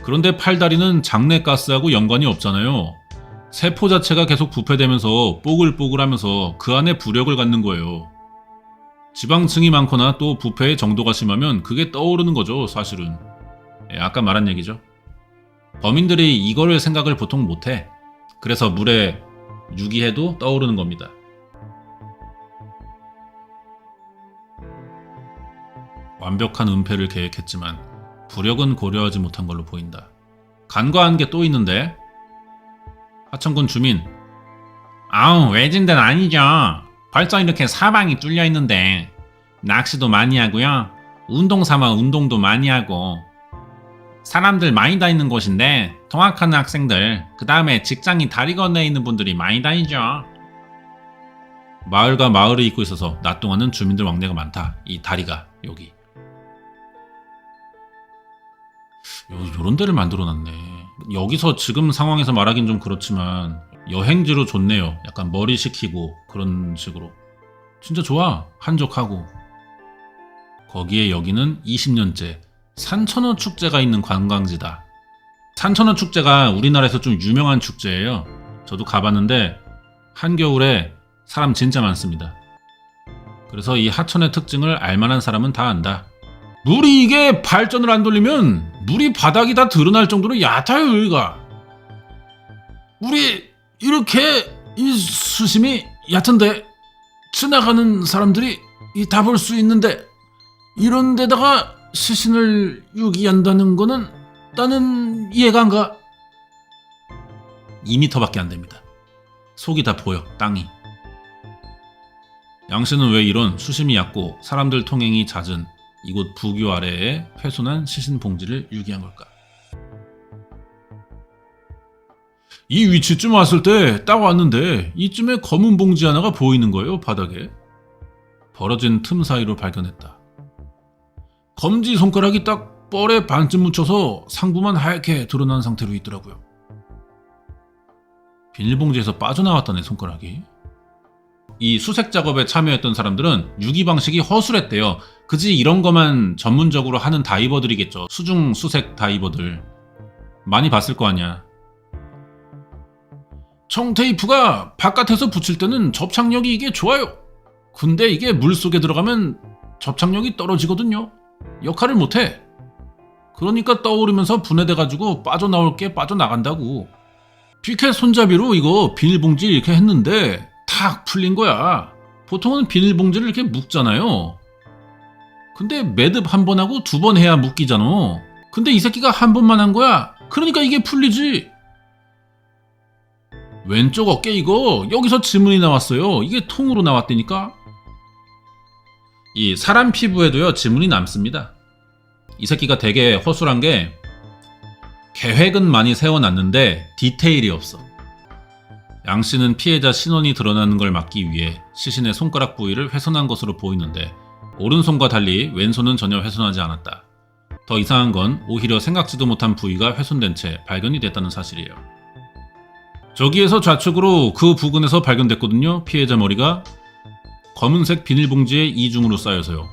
그런데 팔다리는 장내가스하고 연관이 없잖아요. 세포 자체가 계속 부패되면서 뽀글뽀글하면서 그 안에 부력을 갖는 거예요. 지방층이 많거나 또 부패의 정도가 심하면 그게 떠오르는 거죠, 사실은. 아까 말한 얘기죠. 범인들이 이거를 생각을 보통 못해. 그래서 물에 유기해도 떠오르는 겁니다. 완벽한 은폐를 계획했지만 부력은 고려하지 못한 걸로 보인다. 간과한 게 또 있는데. 하천군 주민. 아우, 외진데는 아니죠. 벌써 이렇게 사방이 뚫려 있는데 낚시도 많이 하고요. 운동 삼아 운동도 많이 하고 사람들 많이 다니는 곳인데 통학하는 학생들, 그 다음에 직장이 다리 건너에 있는 분들이 많이 다니죠. 마을과 마을을 잇고 있어서 낮 동안은 주민들 왕래가 많다. 이 다리가 여기. 요런 데를 만들어놨네. 여기서 지금 상황에서 말하긴 좀 그렇지만 여행지로 좋네요. 약간 머리 식히고 그런 식으로. 진짜 좋아. 한적하고. 거기에 여기는 20년째 산천어 축제가 있는 관광지다. 산천어 축제가 우리나라에서 좀 유명한 축제예요. 저도 가봤는데 한겨울에 사람 진짜 많습니다. 그래서 이 하천의 특징을 알만한 사람은 다 안다. 물이 이게 발전을 안 돌리면 물이 바닥이 다 드러날 정도로 얕아요, 여기가. 우리 이렇게 이 수심이 얕은데 지나가는 사람들이 다 볼 수 있는데 이런 데다가 시신을 유기한다는 거는 나는 이해가 안 가. 2m밖에 안 됩니다. 속이 다 보여, 땅이. 양씨는 왜 이런 수심이 얕고 사람들 통행이 잦은 이곳 부교 아래에 훼손한 시신 봉지를 유기한 걸까? 이 위치쯤 왔을 때 딱 왔는데 이쯤에 검은 봉지 하나가 보이는 거예요, 바닥에. 벌어진 틈 사이로 발견했다. 검지 손가락이 딱 뻘에 반쯤 묻혀서 상부만 하얗게 드러난 상태로 있더라고요. 비닐봉지에서 빠져나왔다네, 손가락이. 이 수색 작업에 참여했던 사람들은 유기 방식이 허술했대요. 그지 이런 거만 전문적으로 하는 다이버들이겠죠. 수중 수색 다이버들. 많이 봤을 거 아니야. 청테이프가 바깥에서 붙일 때는 접착력이 이게 좋아요. 근데 이게 물속에 들어가면 접착력이 떨어지거든요. 역할을 못해. 그러니까 떠오르면서 분해돼가지고 빠져나올 게 빠져나간다고. 피켓 손잡이로 이거 비닐봉지 이렇게 했는데 탁 풀린 거야. 보통은 비닐봉지를 이렇게 묶잖아요. 근데 매듭 한 번 하고 2번 해야 묶이잖아. 근데 이 새끼가 한 번만 한 거야. 그러니까 이게 풀리지. 왼쪽 어깨 이거 여기서 지문이 나왔어요. 이게 통으로 나왔다니까. 이 사람 피부에도요 지문이 남습니다. 이 새끼가 되게 허술한 게 계획은 많이 세워놨는데 디테일이 없어. 양씨는 피해자 신원이 드러나는 걸 막기 위해 시신의 손가락 부위를 훼손한 것으로 보이는데 오른손과 달리 왼손은 전혀 훼손하지 않았다. 더 이상한 건 오히려 생각지도 못한 부위가 훼손된 채 발견이 됐다는 사실이에요. 저기에서 좌측으로 그 부근에서 발견됐거든요. 피해자 머리가 검은색 비닐봉지에 이중으로 쌓여서요.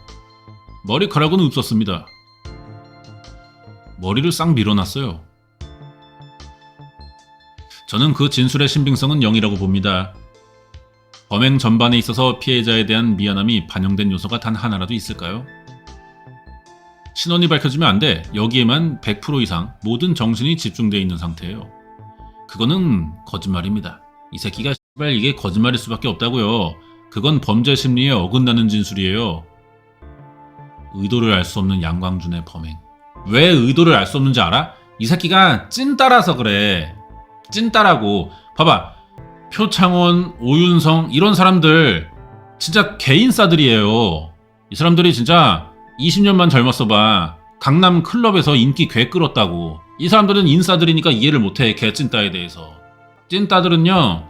머리카락은 없었습니다. 머리를 싹 밀어놨어요. 저는 그 진술의 신빙성은 0이라고 봅니다. 범행 전반에 있어서 피해자에 대한 미안함이 반영된 요소가 단 하나라도 있을까요? 신원이 밝혀지면 안 돼. 여기에만 100% 이상 모든 정신이 집중되어 있는 상태예요. 그거는 거짓말입니다. 이 새끼가 씨발 이게 거짓말일 수밖에 없다고요. 그건 범죄 심리에 어긋나는 진술이에요. 의도를 알 수 없는 양광준의 범행. 왜 의도를 알 수 없는지 알아? 이 새끼가 찐따라서 그래. 찐따라고. 봐봐. 표창원, 오윤성 이런 사람들 진짜 개인싸들이에요. 이 사람들이 진짜 20년만 젊었어 봐. 강남 클럽에서 인기 꽤 끌었다고. 이 사람들은 인싸들이니까 이해를 못해, 개찐따에 대해서. 찐따들은요,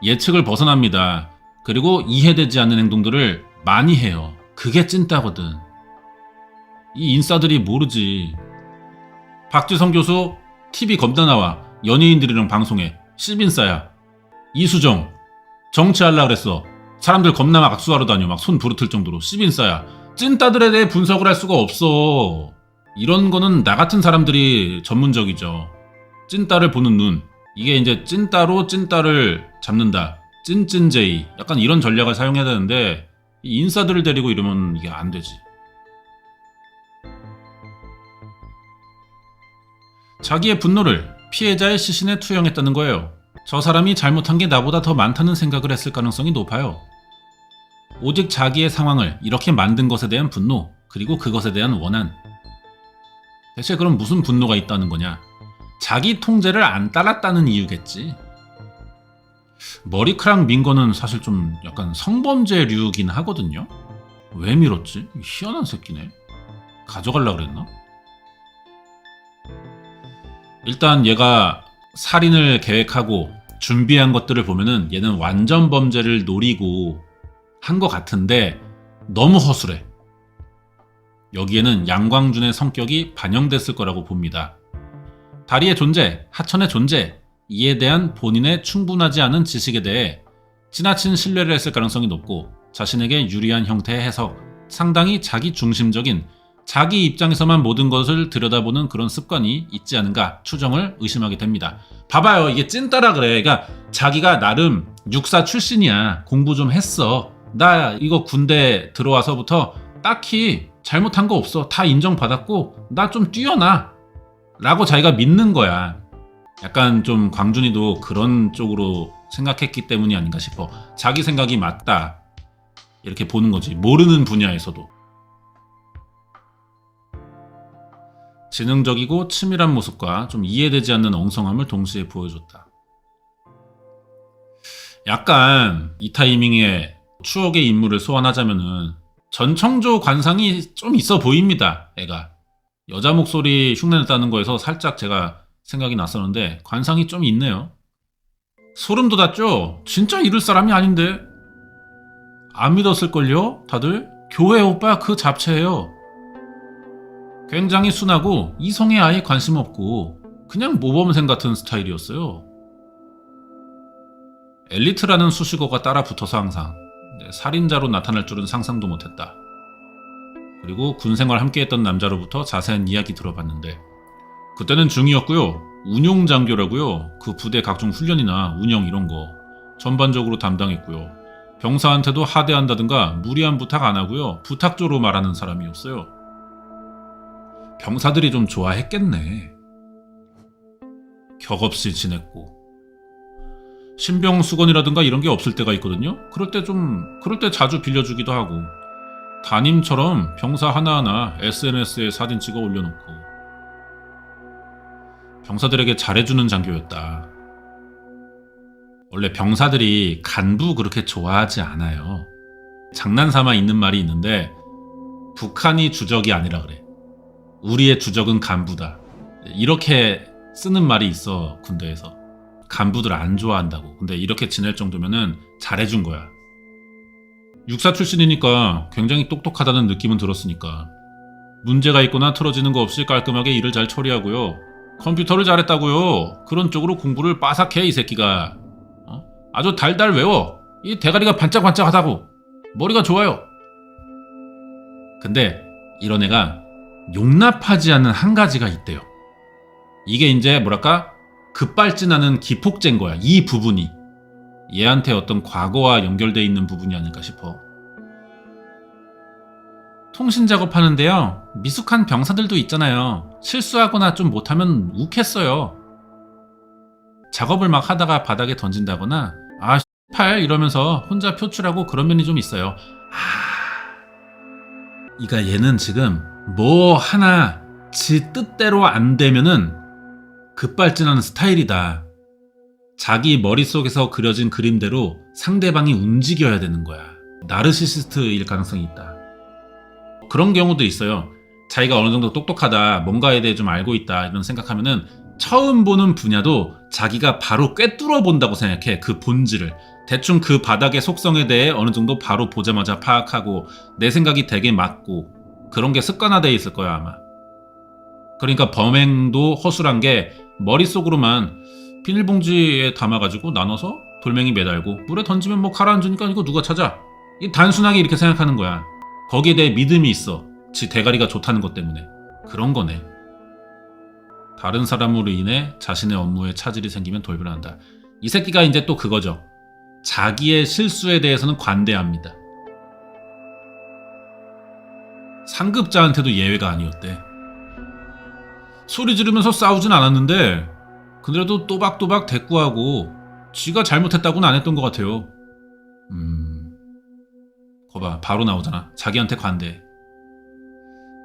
예측을 벗어납니다. 그리고 이해되지 않는 행동들을 많이 해요. 그게 찐따거든. 이 인싸들이 모르지. 박지성 교수 TV 겁나 나와. 연예인들이랑 방송해. 씹인싸야. 이수정 정치하려고 그랬어. 사람들 겁나 막 악수하러 다녀. 막 손 부르틀 정도로. 씹인싸야. 찐따들에 대해 분석을 할 수가 없어. 이런 거는 나 같은 사람들이 전문적이죠. 찐따를 보는 눈. 이게 이제 찐따로 찐따를 잡는다. 찐찐제이. 약간 이런 전략을 사용해야 되는데 이 인싸들을 데리고 이러면 이게 안 되지. 자기의 분노를 피해자의 시신에 투영했다는 거예요. 저 사람이 잘못한 게 나보다 더 많다는 생각을 했을 가능성이 높아요. 오직 자기의 상황을 이렇게 만든 것에 대한 분노, 그리고 그것에 대한 원한. 대체 그럼 무슨 분노가 있다는 거냐? 자기 통제를 안 따랐다는 이유겠지. 머리카락 민 거는 사실 좀 약간 성범죄류긴 하거든요. 왜 밀었지? 희한한 새끼네. 가져가려고 그랬나? 일단 얘가 살인을 계획하고 준비한 것들을 보면은 얘는 완전 범죄를 노리고 한 것 같은데 너무 허술해. 여기에는 양광준의 성격이 반영됐을 거라고 봅니다. 다리의 존재, 하천의 존재, 이에 대한 본인의 충분하지 않은 지식에 대해 지나친 신뢰를 했을 가능성이 높고 자신에게 유리한 형태의 해석, 상당히 자기 중심적인 자기 입장에서만 모든 것을 들여다보는 그런 습관이 있지 않은가 추정을 의심하게 됩니다. 봐봐요. 이게 찐따라 그래. 그러니까 자기가 나름 육사 출신이야. 공부 좀 했어. 나 이거 군대 들어와서부터 딱히 잘못한 거 없어. 다 인정받았고 나 좀 뛰어나. 라고 자기가 믿는 거야. 약간 좀 광준이도 그런 쪽으로 생각했기 때문이 아닌가 싶어. 자기 생각이 맞다. 이렇게 보는 거지. 모르는 분야에서도. 지능적이고 치밀한 모습과 좀 이해되지 않는 엉성함을 동시에 보여줬다. 약간 이 타이밍에 추억의 인물을 소환하자면은 전청조 관상이 좀 있어 보입니다. 애가. 여자 목소리 흉내냈다는 거에서 살짝 제가 생각이 났었는데 관상이 좀 있네요. 소름 돋았죠? 진짜 이럴 사람이 아닌데. 안 믿었을걸요? 다들? 교회 오빠 그 잡채예요. 굉장히 순하고 이성에 아예 관심 없고 그냥 모범생 같은 스타일이었어요. 엘리트라는 수식어가 따라 붙어서 항상 살인자로 나타날 줄은 상상도 못했다. 그리고 군생활 함께했던 남자로부터 자세한 이야기 들어봤는데 그때는 중이었고요. 운용장교라고요. 그 부대 각종 훈련이나 운영 이런 거 전반적으로 담당했고요. 병사한테도 하대한다든가 무리한 부탁 안 하고요. 부탁조로 말하는 사람이었어요. 병사들이 좀 좋아했겠네. 격없이 지냈고 신병수건이라든가 이런 게 없을 때가 있거든요. 그럴 때 자주 빌려주기도 하고 담임처럼 병사 하나하나 SNS에 사진 찍어 올려놓고 병사들에게 잘해주는 장교였다. 원래 병사들이 간부 그렇게 좋아하지 않아요. 장난삼아 있는 말이 있는데 북한이 주적이 아니라 그래. 우리의 주적은 간부다. 이렇게 쓰는 말이 있어. 군대에서. 간부들 안 좋아한다고. 근데 이렇게 지낼 정도면은 잘해준 거야. 육사 출신이니까 굉장히 똑똑하다는 느낌은 들었으니까 문제가 있거나 틀어지는 거 없이 깔끔하게 일을 잘 처리하고요. 컴퓨터를 잘했다고요. 그런 쪽으로 공부를 빠삭해 이 새끼가. 아주 달달 외워. 이 대가리가 반짝반짝하다고. 머리가 좋아요. 근데 이런 애가 용납하지 않는 한 가지가 있대요. 이게 이제 뭐랄까 급발진하는 기폭제인 거야. 이 부분이 얘한테 어떤 과거와 연결되어 있는 부분이 아닐까 싶어. 통신 작업하는데요. 미숙한 병사들도 있잖아요. 실수하거나 좀 못하면 욱했어요. 작업을 막 하다가 바닥에 던진다거나 아 팔 이러면서 혼자 표출하고 그런 면이 좀 있어요. 그러니까 얘는 지금 뭐 하나 지 뜻대로 안 되면은 급발진하는 스타일이다. 자기 머릿속에서 그려진 그림대로 상대방이 움직여야 되는 거야. 나르시시스트일 가능성이 있다. 그런 경우도 있어요. 자기가 어느 정도 똑똑하다, 뭔가에 대해 좀 알고 있다 이런 생각하면은 처음 보는 분야도 자기가 바로 꿰뚫어 본다고 생각해. 그 본질을. 대충 그 바닥의 속성에 대해 어느 정도 바로 보자마자 파악하고 내 생각이 되게 맞고 그런 게 습관화되어 있을 거야 아마. 그러니까 범행도 허술한 게 머릿속으로만 비닐봉지에 담아가지고 나눠서 돌멩이 매달고 물에 던지면 뭐 가라앉으니까 이거 누가 찾아. 이 단순하게 이렇게 생각하는 거야. 거기에 대해 믿음이 있어. 지 대가리가 좋다는 것 때문에. 그런 거네. 다른 사람으로 인해 자신의 업무에 차질이 생기면 돌변한다. 이 새끼가 이제 또 그거죠. 자기의 실수에 대해서는 관대합니다. 상급자한테도 예외가 아니었대. 소리 지르면서 싸우진 않았는데 그래도 또박또박 대꾸하고 지가 잘못했다고는 안 했던 것 같아요. 거봐 바로 나오잖아. 자기한테 관대해.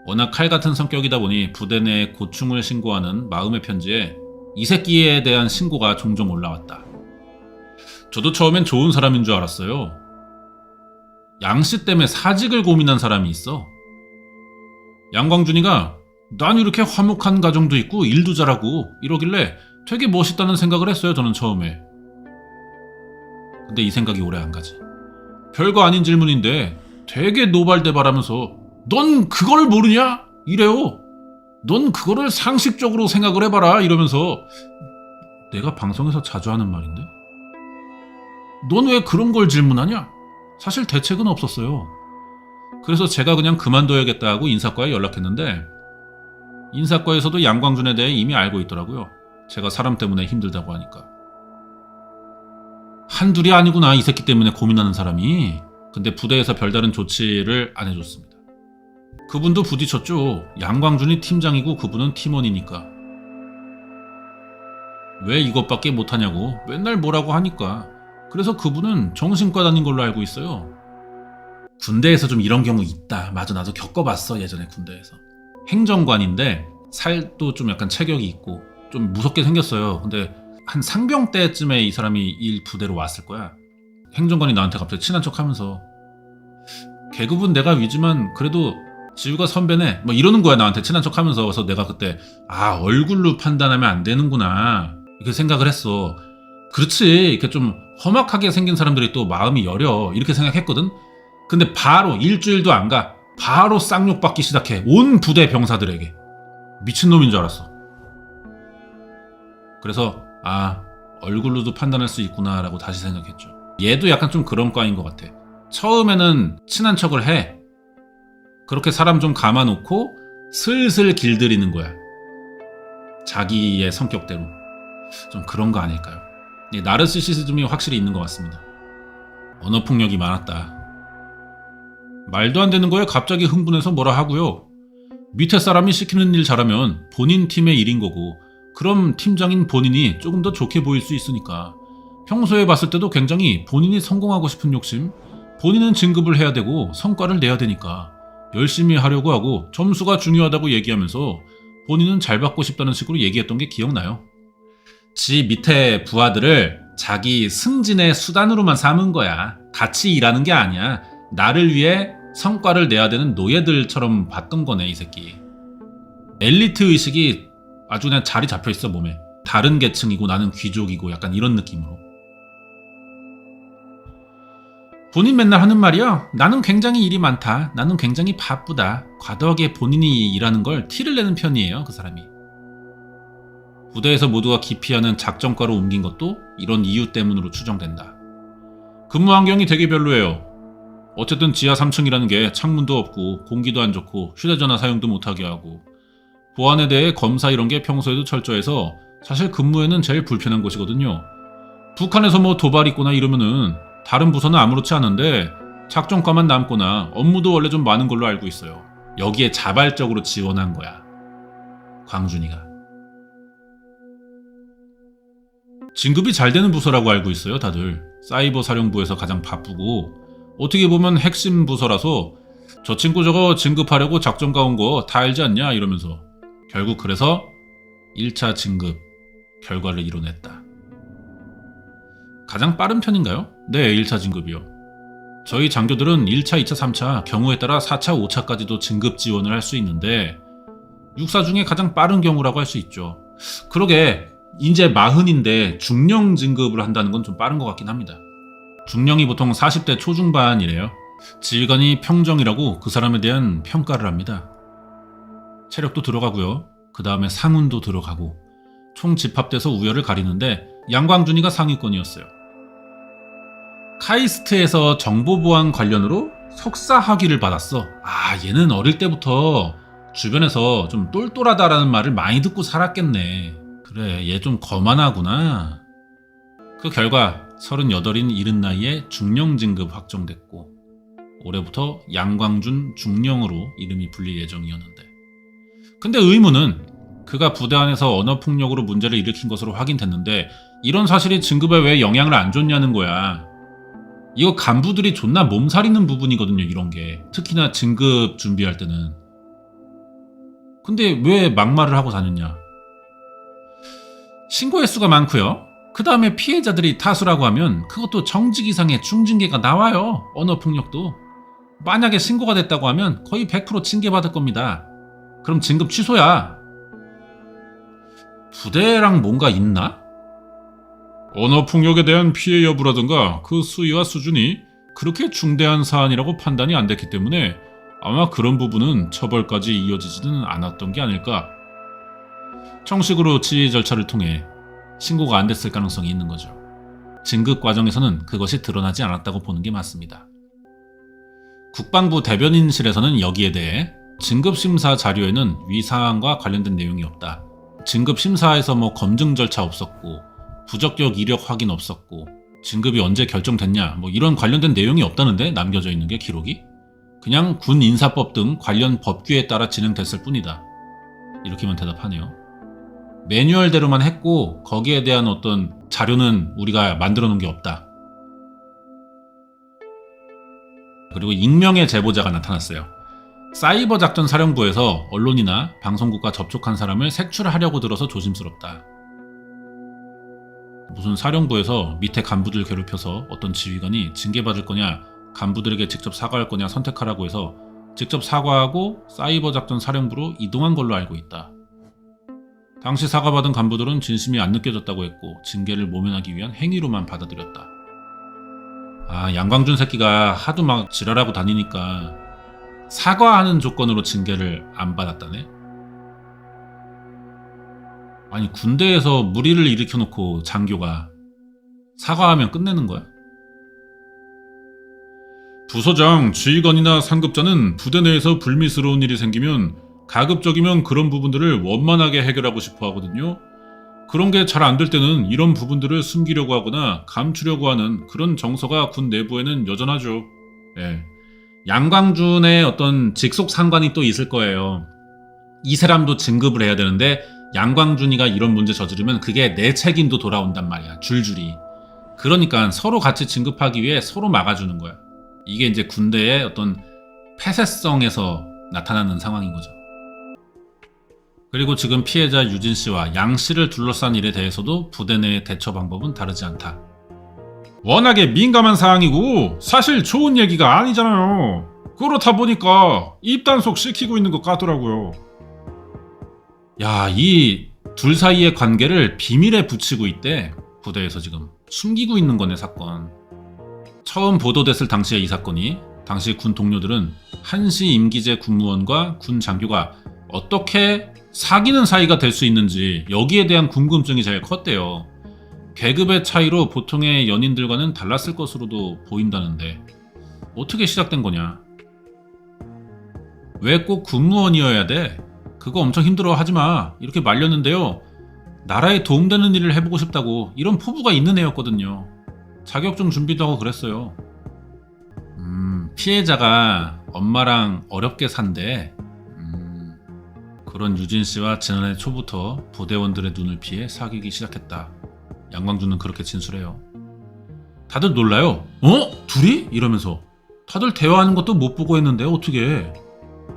워낙 칼같은 성격이다 보니 부대 내 고충을 신고하는 마음의 편지에 이 새끼에 대한 신고가 종종 올라왔다. 저도 처음엔 좋은 사람인 줄 알았어요. 양씨 때문에 사직을 고민한 사람이 있어. 양광준이가 난 이렇게 화목한 가정도 있고 일도 잘하고 이러길래 되게 멋있다는 생각을 했어요. 저는 처음에. 근데 이 생각이 오래 안 가지. 별거 아닌 질문인데 되게 노발대발하면서 넌 그걸 모르냐? 이래요. 넌 그거를 상식적으로 생각을 해봐라 이러면서 내가 방송에서 자주 하는 말인데 넌 왜 그런 걸 질문하냐? 사실 대책은 없었어요. 그래서 제가 그냥 그만둬야겠다 하고 인사과에 연락했는데 인사과에서도 양광준에 대해 이미 알고 있더라고요. 제가 사람 때문에 힘들다고 하니까. 한둘이 아니구나 이 새끼 때문에 고민하는 사람이. 근데 부대에서 별다른 조치를 안 해줬습니다. 그분도 부딪혔죠. 양광준이 팀장이고 그분은 팀원이니까. 왜 이것밖에 못하냐고 맨날 뭐라고 하니까. 그래서 그분은 정신과 다닌 걸로 알고 있어요. 군대에서 좀 이런 경우 있다. 맞아 나도 겪어봤어 예전에 군대에서. 행정관인데 살도 좀 약간 체격이 있고 좀 무섭게 생겼어요. 근데 한 상병 때쯤에 이 사람이 일 부대로 왔을 거야. 행정관이 나한테 갑자기 친한 척 하면서 계급은 내가 위지만 그래도 지우가 선배네 뭐 이러는 거야. 나한테 친한 척 하면서. 그래서 내가 그때 얼굴로 판단하면 안 되는구나 이렇게 생각을 했어. 그렇지 이렇게 좀 험악하게 생긴 사람들이 또 마음이 여려 이렇게 생각했거든. 근데 바로 일주일도 안 가 바로 쌍욕 받기 시작해. 온 부대 병사들에게. 미친놈인 줄 알았어. 그래서 얼굴로도 판단할 수 있구나 라고 다시 생각했죠. 얘도 약간 좀 그런 과인 것 같아. 처음에는 친한 척을 해. 그렇게 사람 좀 감아놓고 슬슬 길들이는 거야. 자기의 성격대로. 좀 그런 거 아닐까요? 나르시시즘이 확실히 있는 것 같습니다. 언어폭력이 많았다. 말도 안 되는 거에 갑자기 흥분해서 뭐라 하고요. 밑에 사람이 시키는 일 잘하면 본인 팀의 일인 거고 그럼 팀장인 본인이 조금 더 좋게 보일 수 있으니까. 평소에 봤을 때도 굉장히 본인이 성공하고 싶은 욕심, 본인은 진급을 해야 되고 성과를 내야 되니까 열심히 하려고 하고 점수가 중요하다고 얘기하면서 본인은 잘 받고 싶다는 식으로 얘기했던 게 기억나요. 지 밑에 부하들을 자기 승진의 수단으로만 삼은 거야. 같이 일하는 게 아니야. 나를 위해 성과를 내야 되는 노예들처럼 봤던 거네 이 새끼. 엘리트 의식이 아주 그냥 자리 잡혀있어 몸에. 다른 계층이고 나는 귀족이고 약간 이런 느낌으로. 본인 맨날 하는 말이야. 나는 굉장히 일이 많다. 나는 굉장히 바쁘다. 과도하게 본인이 일하는 걸 티를 내는 편이에요 그 사람이. 부대에서 모두가 기피하는 작전과로 옮긴 것도 이런 이유 때문으로 추정된다. 근무 환경이 되게 별로예요. 어쨌든 지하 3층이라는 게 창문도 없고 공기도 안 좋고 휴대전화 사용도 못하게 하고 보안에 대해 검사 이런 게 평소에도 철저해서 사실 근무에는 제일 불편한 곳이거든요. 북한에서 뭐 도발 있거나 이러면은 다른 부서는 아무렇지 않은데 작전과만 남거나 업무도 원래 좀 많은 걸로 알고 있어요. 여기에 자발적으로 지원한 거야. 광준이가. 진급이 잘 되는 부서라고 알고 있어요 다들. 사이버 사령부에서 가장 바쁘고 어떻게 보면 핵심 부서라서 저 친구 저거 진급하려고 작전 가온 거 다 알지 않냐 이러면서 결국 그래서 1차 진급 결과를 이뤄냈다. 가장 빠른 편인가요? 네 1차 진급이요. 저희 장교들은 1차, 2차, 3차, 경우에 따라 4차, 5차까지도 진급 지원을 할 수 있는데 육사 중에 가장 빠른 경우라고 할 수 있죠. 그러게 이제 40인데 중령 진급을 한다는 건 좀 빠른 것 같긴 합니다. 중령이 보통 40대 초중반이래요. 지휘관이 평정이라고 그 사람에 대한 평가를 합니다. 체력도 들어가고요. 그 다음에 상운도 들어가고 총 집합돼서 우열을 가리는데 양광준이가 상위권이었어요. 카이스트에서 정보보안 관련으로 석사 학위를 받았어. 얘는 어릴 때부터 주변에서 좀 똘똘하다라는 말을 많이 듣고 살았겠네. 그래, 얘 좀 거만하구나. 그 결과 38인 이른 나이에 중령 진급 확정됐고 올해부터 양광준 중령으로 이름이 불릴 예정이었는데, 근데 의문은 그가 부대 안에서 언어폭력으로 문제를 일으킨 것으로 확인됐는데 이런 사실이 진급에 왜 영향을 안 줬냐는 거야. 이거 간부들이 존나 몸살이는 부분이거든요, 이런 게. 특히나 진급 준비할 때는. 근데 왜 막말을 하고 다녔냐. 신고 횟수가 많고요. 그 다음에 피해자들이 타수라고 하면 그것도 정직 이상의 중징계가 나와요. 언어폭력도. 만약에 신고가 됐다고 하면 거의 100% 징계받을 겁니다. 그럼 진급 취소야. 부대랑 뭔가 있나? 언어폭력에 대한 피해 여부라든가 그 수위와 수준이 그렇게 중대한 사안이라고 판단이 안 됐기 때문에 아마 그런 부분은 처벌까지 이어지지는 않았던 게 아닐까. 정식으로 지휘 절차를 통해 신고가 안 됐을 가능성이 있는 거죠. 진급 과정에서는 그것이 드러나지 않았다고 보는 게 맞습니다. 국방부 대변인실에서는 여기에 대해 진급심사 자료에는 위 사항과 관련된 내용이 없다. 진급심사에서 검증 절차 없었고 부적격 이력 확인 없었고 진급이 언제 결정됐냐 이런 관련된 내용이 없다는데, 남겨져 있는 게 기록이? 그냥 군 인사법 등 관련 법규에 따라 진행됐을 뿐이다. 이렇게만 대답하네요. 매뉴얼대로만 했고 거기에 대한 어떤 자료는 우리가 만들어 놓은 게 없다. 그리고 익명의 제보자가 나타났어요. 사이버 작전 사령부에서 언론이나 방송국과 접촉한 사람을 색출하려고 들어서 조심스럽다. 무슨 사령부에서 밑에 간부들 괴롭혀서 어떤 지휘관이 징계받을 거냐, 간부들에게 직접 사과할 거냐 선택하라고 해서 직접 사과하고 사이버 작전 사령부로 이동한 걸로 알고 있다. 당시 사과받은 간부들은 진심이 안 느껴졌다고 했고 징계를 모면하기 위한 행위로만 받아들였다. 양광준 새끼가 하도 막 지랄하고 다니니까 사과하는 조건으로 징계를 안 받았다네? 아니, 군대에서 무리를 일으켜놓고 장교가 사과하면 끝내는 거야? 부서장, 지휘관이나 상급자는 부대 내에서 불미스러운 일이 생기면 가급적이면 그런 부분들을 원만하게 해결하고 싶어 하거든요. 그런 게 잘 안 될 때는 이런 부분들을 숨기려고 하거나 감추려고 하는 그런 정서가 군 내부에는 여전하죠. 예. 양광준의 어떤 직속 상관이 또 있을 거예요. 이 사람도 진급을 해야 되는데 양광준이가 이런 문제 저지르면 그게 내 책임도 돌아온단 말이야, 줄줄이. 그러니까 서로 같이 진급하기 위해 서로 막아주는 거야. 이게 이제 군대의 어떤 폐쇄성에서 나타나는 상황인 거죠. 그리고 지금 피해자 유진 씨와 양 씨를 둘러싼 일에 대해서도 부대 내의 대처 방법은 다르지 않다. 워낙에 민감한 사항이고 사실 좋은 얘기가 아니잖아요. 그렇다 보니까 입단속 시키고 있는 것 같더라고요. 야, 이 둘 사이의 관계를 비밀에 붙이고 있대. 부대에서 지금 숨기고 있는 거네, 사건. 처음 보도됐을 당시에 이 사건이, 당시 군 동료들은 한시 임기제 군무원과 군 장교가 어떻게 사귀는 사이가 될 수 있는지 여기에 대한 궁금증이 제일 컸대요. 계급의 차이로 보통의 연인들과는 달랐을 것으로도 보인다는데 어떻게 시작된 거냐? 왜 꼭 군무원이어야 돼? 그거 엄청 힘들어 하지마, 이렇게 말렸는데요. 나라에 도움되는 일을 해보고 싶다고 이런 포부가 있는 애였거든요. 자격증 준비도 하고 그랬어요. 피해자가 엄마랑 어렵게 산대. 그런 유진씨와 지난해 초부터 부대원들의 눈을 피해 사귀기 시작했다. 양광준은 그렇게 진술해요. 다들 놀라요. 둘이? 이러면서. 다들 대화하는 것도 못 보고 했는데 어떻게.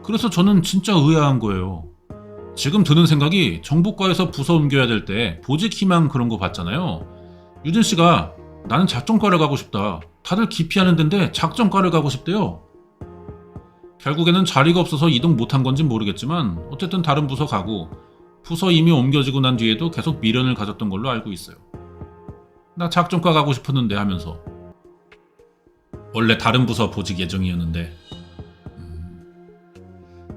그래서 저는 진짜 의아한 거예요. 지금 드는 생각이 정보과에서 부서 옮겨야 될 때 보직희망 그런 거 봤잖아요. 유진씨가 나는 작전과를 가고 싶다. 다들 기피하는 데인데 작전과를 가고 싶대요. 결국에는 자리가 없어서 이동 못한 건진 모르겠지만 어쨌든 다른 부서 가고 부서 이미 옮겨지고 난 뒤에도 계속 미련을 가졌던 걸로 알고 있어요. 나 작전과 가고 싶었는데 하면서. 원래 다른 부서 보직 예정이었는데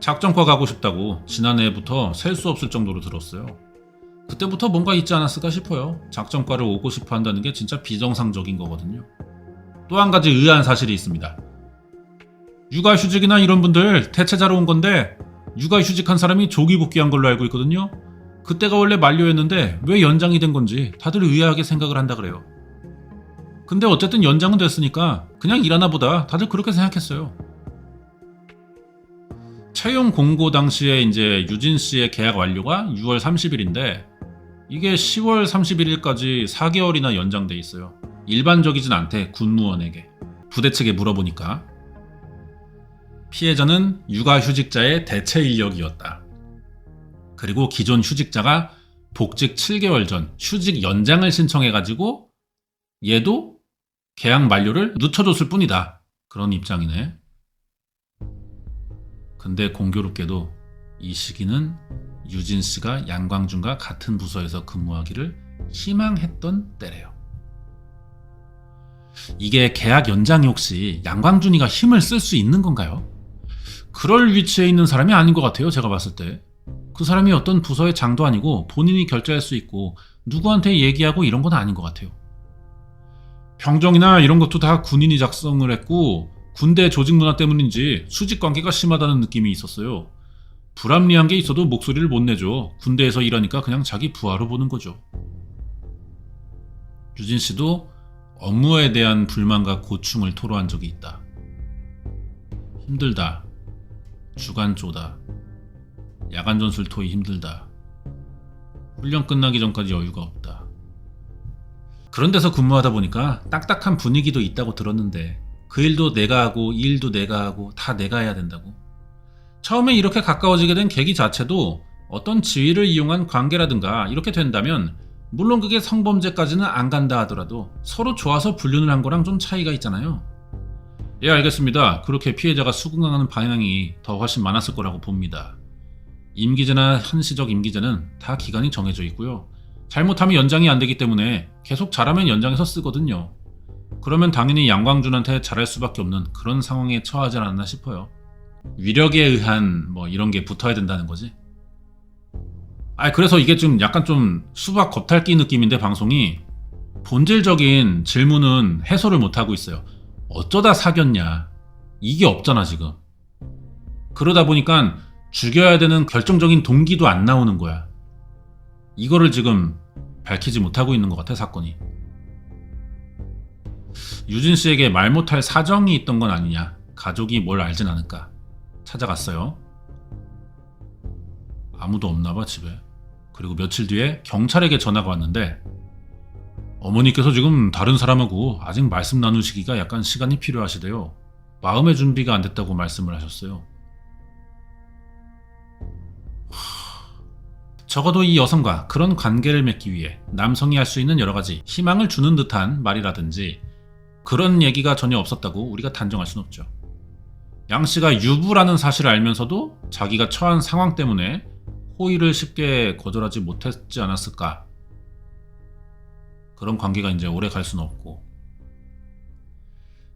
작전과 가고 싶다고 지난해부터 셀 수 없을 정도로 들었어요. 그때부터 뭔가 있지 않았을까 싶어요. 작전과를 오고 싶어 한다는 게 진짜 비정상적인 거거든요. 또 한 가지 의아한 사실이 있습니다. 육아휴직이나 이런 분들 대체자로 온 건데 육아휴직한 사람이 조기 복귀한 걸로 알고 있거든요. 그때가 원래 만료였는데 왜 연장이 된 건지 다들 의아하게 생각을 한다 그래요. 근데 어쨌든 연장은 됐으니까 그냥 일하나 보다 다들 그렇게 생각했어요. 채용 공고 당시에 이제 유진 씨의 계약 완료가 6월 30일인데 이게 10월 31일까지 4개월이나 연장돼 있어요. 일반적이진 않대, 군무원에게. 부대 측에 물어보니까 피해자는 육아휴직자의 대체 인력이었다. 그리고 기존 휴직자가 복직 7개월 전 휴직 연장을 신청해가지고 얘도 계약 만료를 늦춰줬을 뿐이다. 그런 입장이네. 근데 공교롭게도 이 시기는 유진 씨가 양광준과 같은 부서에서 근무하기를 희망했던 때래요. 이게 계약 연장이 혹시 양광준이가 힘을 쓸 수 있는 건가요? 그럴 위치에 있는 사람이 아닌 것 같아요. 제가 봤을 때. 그 사람이 어떤 부서의 장도 아니고 본인이 결제할 수 있고 누구한테 얘기하고 이런 건 아닌 것 같아요. 병정이나 이런 것도 다 군인이 작성을 했고 군대 조직 문화 때문인지 수직 관계가 심하다는 느낌이 있었어요. 불합리한 게 있어도 목소리를 못 내죠. 군대에서 일하니까 그냥 자기 부하로 보는 거죠. 유진 씨도 업무에 대한 불만과 고충을 토로한 적이 있다. 힘들다. 주간 쪼다. 야간 전술 토이 힘들다. 훈련 끝나기 전까지 여유가 없다. 그런 데서 근무하다 보니까 딱딱한 분위기도 있다고 들었는데 그 일도 내가 하고 이 일도 내가 하고 다 내가 해야 된다고. 처음에 이렇게 가까워지게 된 계기 자체도 어떤 지위를 이용한 관계라든가 이렇게 된다면 물론 그게 성범죄까지는 안 간다 하더라도 서로 좋아서 불륜을 한 거랑 좀 차이가 있잖아요. 예, 알겠습니다. 그렇게 피해자가 수긍하는 방향이 더 훨씬 많았을 거라고 봅니다. 임기제나 한시적 임기제는 다 기간이 정해져 있고요. 잘못하면 연장이 안 되기 때문에 계속 잘하면 연장해서 쓰거든요. 그러면 당연히 양광준한테 잘할 수밖에 없는 그런 상황에 처하지 않았나 싶어요. 위력에 의한 뭐 이런 게 붙어야 된다는 거지. 그래서 이게 좀 약간 좀 수박 겉핥기 느낌인데 방송이 본질적인 질문은 해소를 못하고 있어요. 어쩌다 사귀었냐. 이게 없잖아 지금. 그러다 보니까 죽여야 되는 결정적인 동기도 안 나오는 거야. 이거를 지금 밝히지 못하고 있는 것 같아 사건이. 유진 씨에게 말 못할 사정이 있던 건 아니냐. 가족이 뭘 알진 않을까. 찾아갔어요. 아무도 없나 봐 집에. 그리고 며칠 뒤에 경찰에게 전화가 왔는데 어머니께서 지금 다른 사람하고 아직 말씀 나누시기가 약간 시간이 필요하시대요. 마음의 준비가 안 됐다고 말씀을 하셨어요. 적어도 이 여성과 그런 관계를 맺기 위해 남성이 할 수 있는 여러 가지 희망을 주는 듯한 말이라든지 그런 얘기가 전혀 없었다고 우리가 단정할 순 없죠. 양 씨가 유부라는 사실을 알면서도 자기가 처한 상황 때문에 호의를 쉽게 거절하지 못했지 않았을까. 그런 관계가 이제 오래 갈 수는 없고.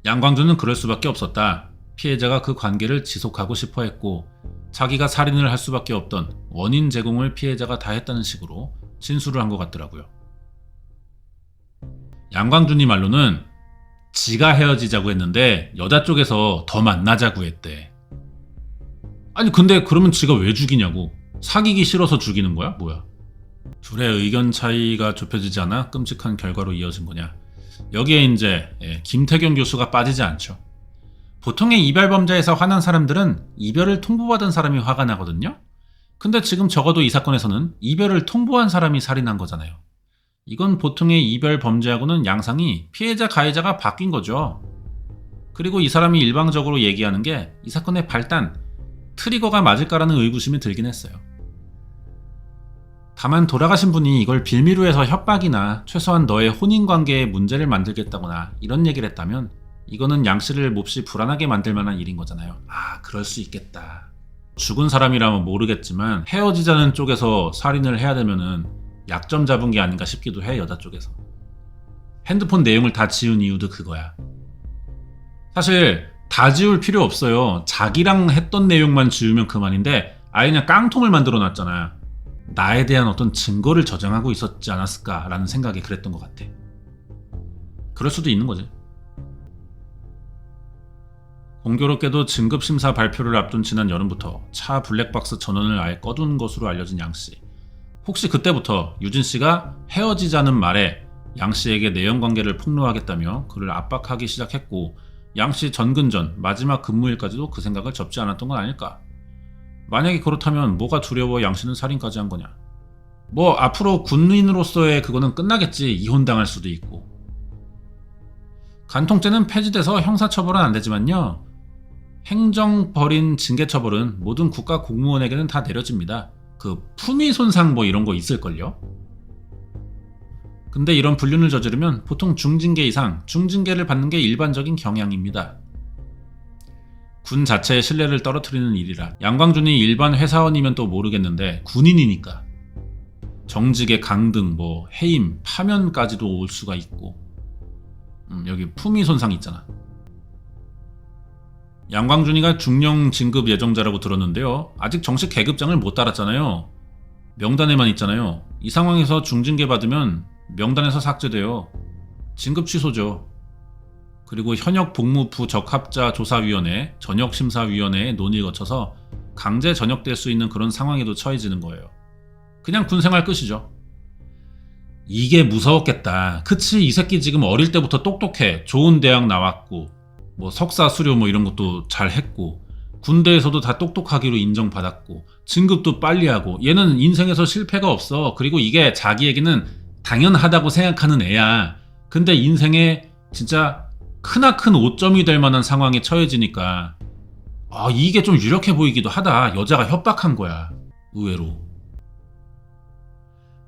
양광준은 그럴 수밖에 없었다. 피해자가 그 관계를 지속하고 싶어 했고 자기가 살인을 할 수밖에 없던 원인 제공을 피해자가 다 했다는 식으로 진술을 한 것 같더라고요. 양광준이 말로는 지가 헤어지자고 했는데 여자 쪽에서 더 만나자고 했대. 아니 근데 그러면 지가 왜 죽이냐고. 사귀기 싫어서 죽이는 거야? 뭐야? 둘의 의견 차이가 좁혀지지 않아 끔찍한 결과로 이어진 거냐. 여기에 이제 김태경 교수가 빠지지 않죠. 보통의 이별범죄에서 화난 사람들은 이별을 통보받은 사람이 화가 나거든요. 근데 지금 적어도 이 사건에서는 이별을 통보한 사람이 살인한 거잖아요. 이건 보통의 이별 범죄하고는 양상이 피해자 가해자가 바뀐 거죠. 그리고 이 사람이 일방적으로 얘기하는 게 이 사건의 발단, 트리거가 맞을까라는 의구심이 들긴 했어요. 다만 돌아가신 분이 이걸 빌미로 해서 협박이나 최소한 너의 혼인관계에 문제를 만들겠다거나 이런 얘기를 했다면 이거는 양 씨를 몹시 불안하게 만들 만한 일인 거잖아요. 아, 그럴 수 있겠다. 죽은 사람이라면 모르겠지만 헤어지자는 쪽에서 살인을 해야 되면은 약점 잡은 게 아닌가 싶기도 해, 여자 쪽에서. 핸드폰 내용을 다 지운 이유도 그거야. 사실 다 지울 필요 없어요. 자기랑 했던 내용만 지우면 그만인데 아예 그냥 깡통을 만들어 놨잖아. 나에 대한 어떤 증거를 저장하고 있었지 않았을까라는 생각이 그랬던 것 같아. 그럴 수도 있는 거지. 공교롭게도 진급심사 발표를 앞둔 지난 여름부터 차 블랙박스 전원을 아예 꺼둔 것으로 알려진 양씨. 혹시 그때부터 유진씨가 헤어지자는 말에 양씨에게 내연관계를 폭로하겠다며 그를 압박하기 시작했고 양씨 전근전 마지막 근무일까지도 그 생각을 접지 않았던 건 아닐까? 만약에 그렇다면 뭐가 두려워 양씨는 살인까지 한 거냐? 뭐 앞으로 군인으로서의 그거는 끝나겠지. 이혼당할 수도 있고. 간통죄는 폐지돼서 형사처벌은 안 되지만요. 행정벌인 징계처벌은 모든 국가 공무원에게는 다 내려집니다. 그 품위손상 뭐 이런 거 있을걸요? 근데 이런 불륜을 저지르면 보통 중징계 이상 중징계를 받는 게 일반적인 경향입니다. 군 자체의 신뢰를 떨어뜨리는 일이라. 양광준이 일반 회사원이면 또 모르겠는데 군인이니까 정직의 강등, 뭐 해임, 파면까지도 올 수가 있고 여기 품위 손상 있잖아. 양광준이가 중령 진급 예정자라고 들었는데요. 아직 정식 계급장을 못 달았잖아요. 명단에만 있잖아요. 이 상황에서 중징계 받으면 명단에서 삭제돼요. 진급 취소죠. 그리고 현역 복무부 적합자 조사위원회, 전역심사위원회의 논의를 거쳐서 강제 전역될 수 있는 그런 상황에도 처해지는 거예요. 그냥 군생활 끝이죠. 이게 무서웠겠다. 그치, 이 새끼 지금 어릴 때부터 똑똑해. 좋은 대학 나왔고 뭐 석사 수료 뭐 이런 것도 잘 했고 군대에서도 다 똑똑하기로 인정받았고 진급도 빨리 하고 얘는 인생에서 실패가 없어. 그리고 이게 자기에게는 당연하다고 생각하는 애야. 근데 인생에 진짜 크나큰 오점이 될 만한 상황에 처해지니까 이게 좀 유력해 보이기도 하다. 여자가 협박한 거야. 의외로.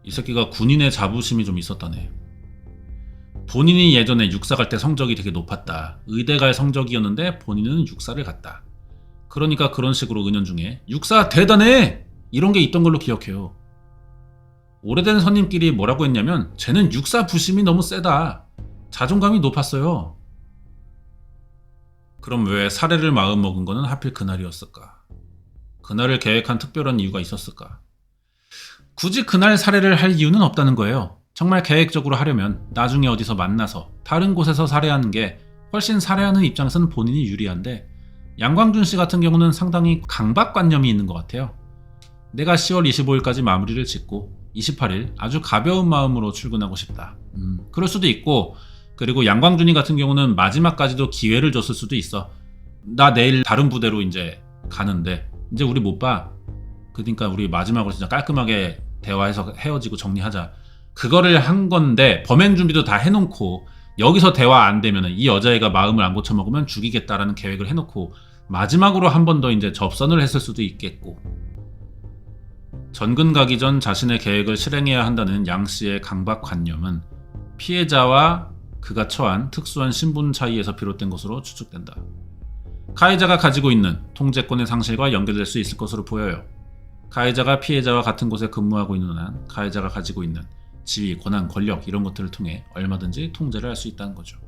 이 새끼가 군인의 자부심이 좀 있었다네. 본인이 예전에 육사 갈 때 성적이 되게 높았다. 의대 갈 성적이었는데 본인은 육사를 갔다. 그러니까 그런 식으로 은연중에 육사 대단해! 이런 게 있던 걸로 기억해요. 오래된 선임끼리 뭐라고 했냐면 쟤는 육사 부심이 너무 세다. 자존감이 높았어요. 그럼 왜 살해를 마음먹은 거는 하필 그날이었을까? 그날을 계획한 특별한 이유가 있었을까? 굳이 그날 살해를 할 이유는 없다는 거예요. 정말 계획적으로 하려면 나중에 어디서 만나서 다른 곳에서 살해하는 게 훨씬 살해하는 입장에서는 본인이 유리한데 양광준 씨 같은 경우는 상당히 강박관념이 있는 것 같아요. 내가 10월 25일까지 마무리를 짓고 28일 아주 가벼운 마음으로 출근하고 싶다. 그럴 수도 있고, 그리고 양광준이 같은 경우는 마지막까지도 기회를 줬을 수도 있어. 나 내일 다른 부대로 이제 가는데 이제 우리 못 봐. 그러니까 우리 마지막으로 진짜 깔끔하게 대화해서 헤어지고 정리하자. 그거를 한 건데 범행 준비도 다 해놓고 여기서 대화 안 되면 이 여자애가 마음을 안 고쳐먹으면 죽이겠다라는 계획을 해놓고 마지막으로 한 번 더 이제 접선을 했을 수도 있겠고, 전근 가기 전 자신의 계획을 실행해야 한다는 양 씨의 강박관념은 피해자와 그가 처한 특수한 신분 차이에서 비롯된 것으로 추측된다. 가해자가 가지고 있는 통제권의 상실과 연결될 수 있을 것으로 보여요. 가해자가 피해자와 같은 곳에 근무하고 있는 한 가해자가 가지고 있는 지위, 권한, 권력 이런 것들을 통해 얼마든지 통제를 할 수 있다는 거죠.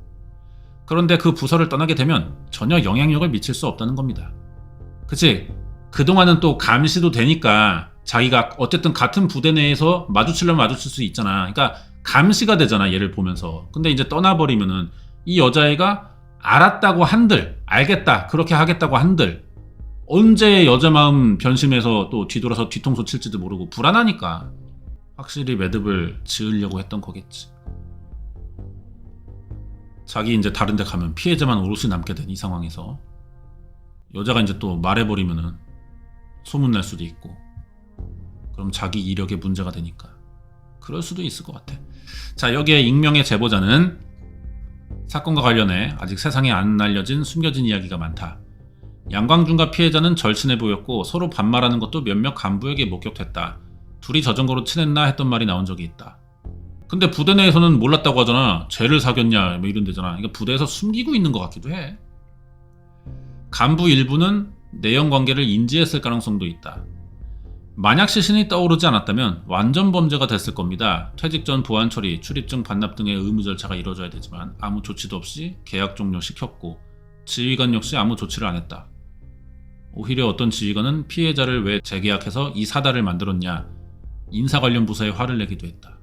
그런데 그 부서를 떠나게 되면 전혀 영향력을 미칠 수 없다는 겁니다. 그치? 그동안은 또 감시도 되니까 자기가 어쨌든 같은 부대 내에서 마주치려면 마주칠 수 있잖아. 그러니까 감시가 되잖아, 얘를 보면서. 근데 이제 떠나버리면은 이 여자애가 알았다고 한들, 알겠다, 그렇게 하겠다고 한들 언제 여자 마음 변심해서 또 뒤돌아서 뒤통수 칠지도 모르고 불안하니까 확실히 매듭을 지으려고 했던 거겠지. 자기 이제 다른 데 가면 피해자만 오롯이 남게 된 이 상황에서 여자가 이제 또 말해버리면은 소문날 수도 있고, 그럼 자기 이력에 문제가 되니까 그럴 수도 있을 것 같아. 자, 여기에 익명의 제보자는 사건과 관련해 아직 세상에 안 알려진 숨겨진 이야기가 많다. 양광준과 피해자는 절친해 보였고 서로 반말하는 것도 몇몇 간부에게 목격됐다. 둘이 자전거로 친했나 했던 말이 나온 적이 있다. 근데 부대 내에서는 몰랐다고 하잖아. 쟤를 사귀었냐 뭐 이런 데잖아. 그러니까 부대에서 숨기고 있는 것 같기도 해. 간부 일부는 내연 관계를 인지했을 가능성도 있다. 만약 시신이 떠오르지 않았다면 완전 범죄가 됐을 겁니다. 퇴직 전 보안 처리, 출입증 반납 등의 의무 절차가 이루어져야 되지만 아무 조치도 없이 계약 종료시켰고 지휘관 역시 아무 조치를 안 했다. 오히려 어떤 지휘관은 피해자를 왜 재계약해서 이 사달을 만들었냐, 인사 관련 부서에 화를 내기도 했다.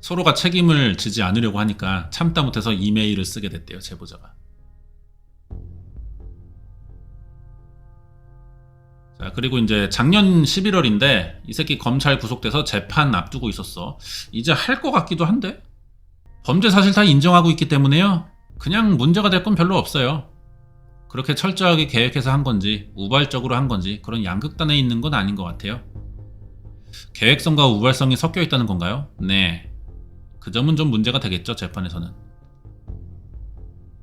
서로가 책임을 지지 않으려고 하니까 참다 못해서 이메일을 쓰게 됐대요, 제보자가. 자, 그리고 이제 작년 11월인데 이 새끼 검찰 구속돼서 재판 앞두고 있었어. 이제 할 것 같기도 한데? 범죄 사실 다 인정하고 있기 때문에요. 그냥 문제가 될 건 별로 없어요. 그렇게 철저하게 계획해서 한 건지 우발적으로 한 건지 그런 양극단에 있는 건 아닌 것 같아요. 계획성과 우발성이 섞여 있다는 건가요? 네. 그 점은 좀 문제가 되겠죠, 재판에서는.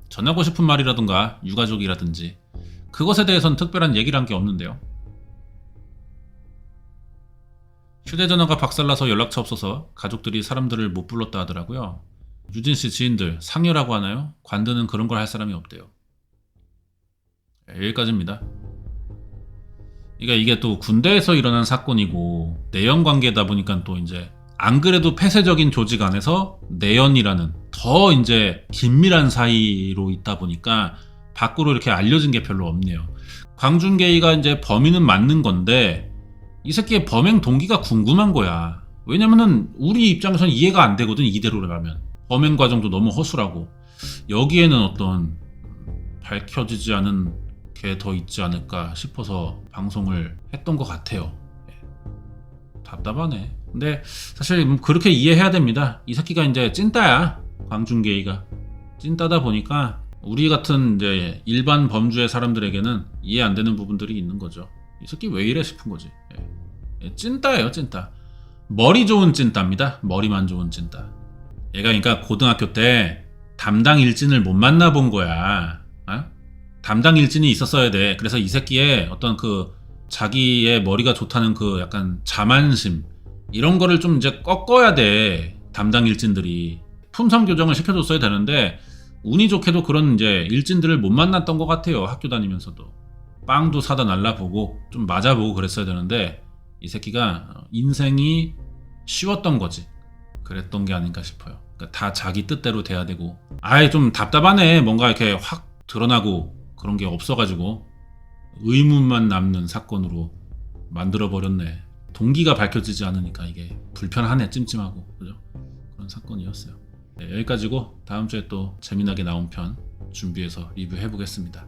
전하고 싶은 말이라든가 유가족이라든지 그것에 대해서는 특별한 얘기를 한 게 없는데요. 휴대전화가 박살나서 연락처 없어서 가족들이 사람들을 못 불렀다 하더라고요. 유진씨 지인들 상여라고 하나요? 관드는 그런 걸 할 사람이 없대요. 여기까지입니다. 그러니까 이게 또 군대에서 일어난 사건이고 내연 관계다 보니까 또 이제 안 그래도 폐쇄적인 조직 안에서 내연이라는 더 이제 긴밀한 사이로 있다 보니까 밖으로 이렇게 알려진 게 별로 없네요. 광준계의가 이제 범인은 맞는 건데 이 새끼의 범행 동기가 궁금한 거야. 왜냐면은 우리 입장에서는 이해가 안 되거든, 이대로라면. 범행 과정도 너무 허술하고 여기에는 어떤 밝혀지지 않은 게 더 있지 않을까 싶어서 방송을 했던 것 같아요. 답답하네. 근데 사실 그렇게 이해해야 됩니다. 이 새끼가 이제 찐따야. 광준계의가 찐따다 보니까 우리 같은 이제 일반 범주의 사람들에게는 이해 안 되는 부분들이 있는 거죠. 이 새끼 왜 이래 싶은 거지. 찐따예요, 찐따. 머리 좋은 찐따입니다. 머리만 좋은 찐따. 얘가 그러니까 고등학교 때 담당 일진을 못 만나본 거야. 어? 담당 일진이 있었어야 돼. 그래서 이 새끼의 어떤 그 자기의 머리가 좋다는 그 약간 자만심 이런 거를 좀 이제 꺾어야 돼. 담당 일진들이 품성 교정을 시켜줬어야 되는데 운이 좋게도 그런 이제 일진들을 못 만났던 것 같아요. 학교 다니면서도 빵도 사다 날라보고 좀 맞아보고 그랬어야 되는데 이 새끼가 인생이 쉬웠던 거지. 그랬던 게 아닌가 싶어요. 그러니까 다 자기 뜻대로 돼야 되고 아예 좀 답답하네. 뭔가 이렇게 확 드러나고 그런 게 없어가지고 의문만 남는 사건으로 만들어버렸네. 동기가 밝혀지지 않으니까 이게 불편하네. 찜찜하고 그죠? 그런 사건이었어요. 네, 여기까지고 다음 주에 또 재미나게 나온 편 준비해서 리뷰해보겠습니다.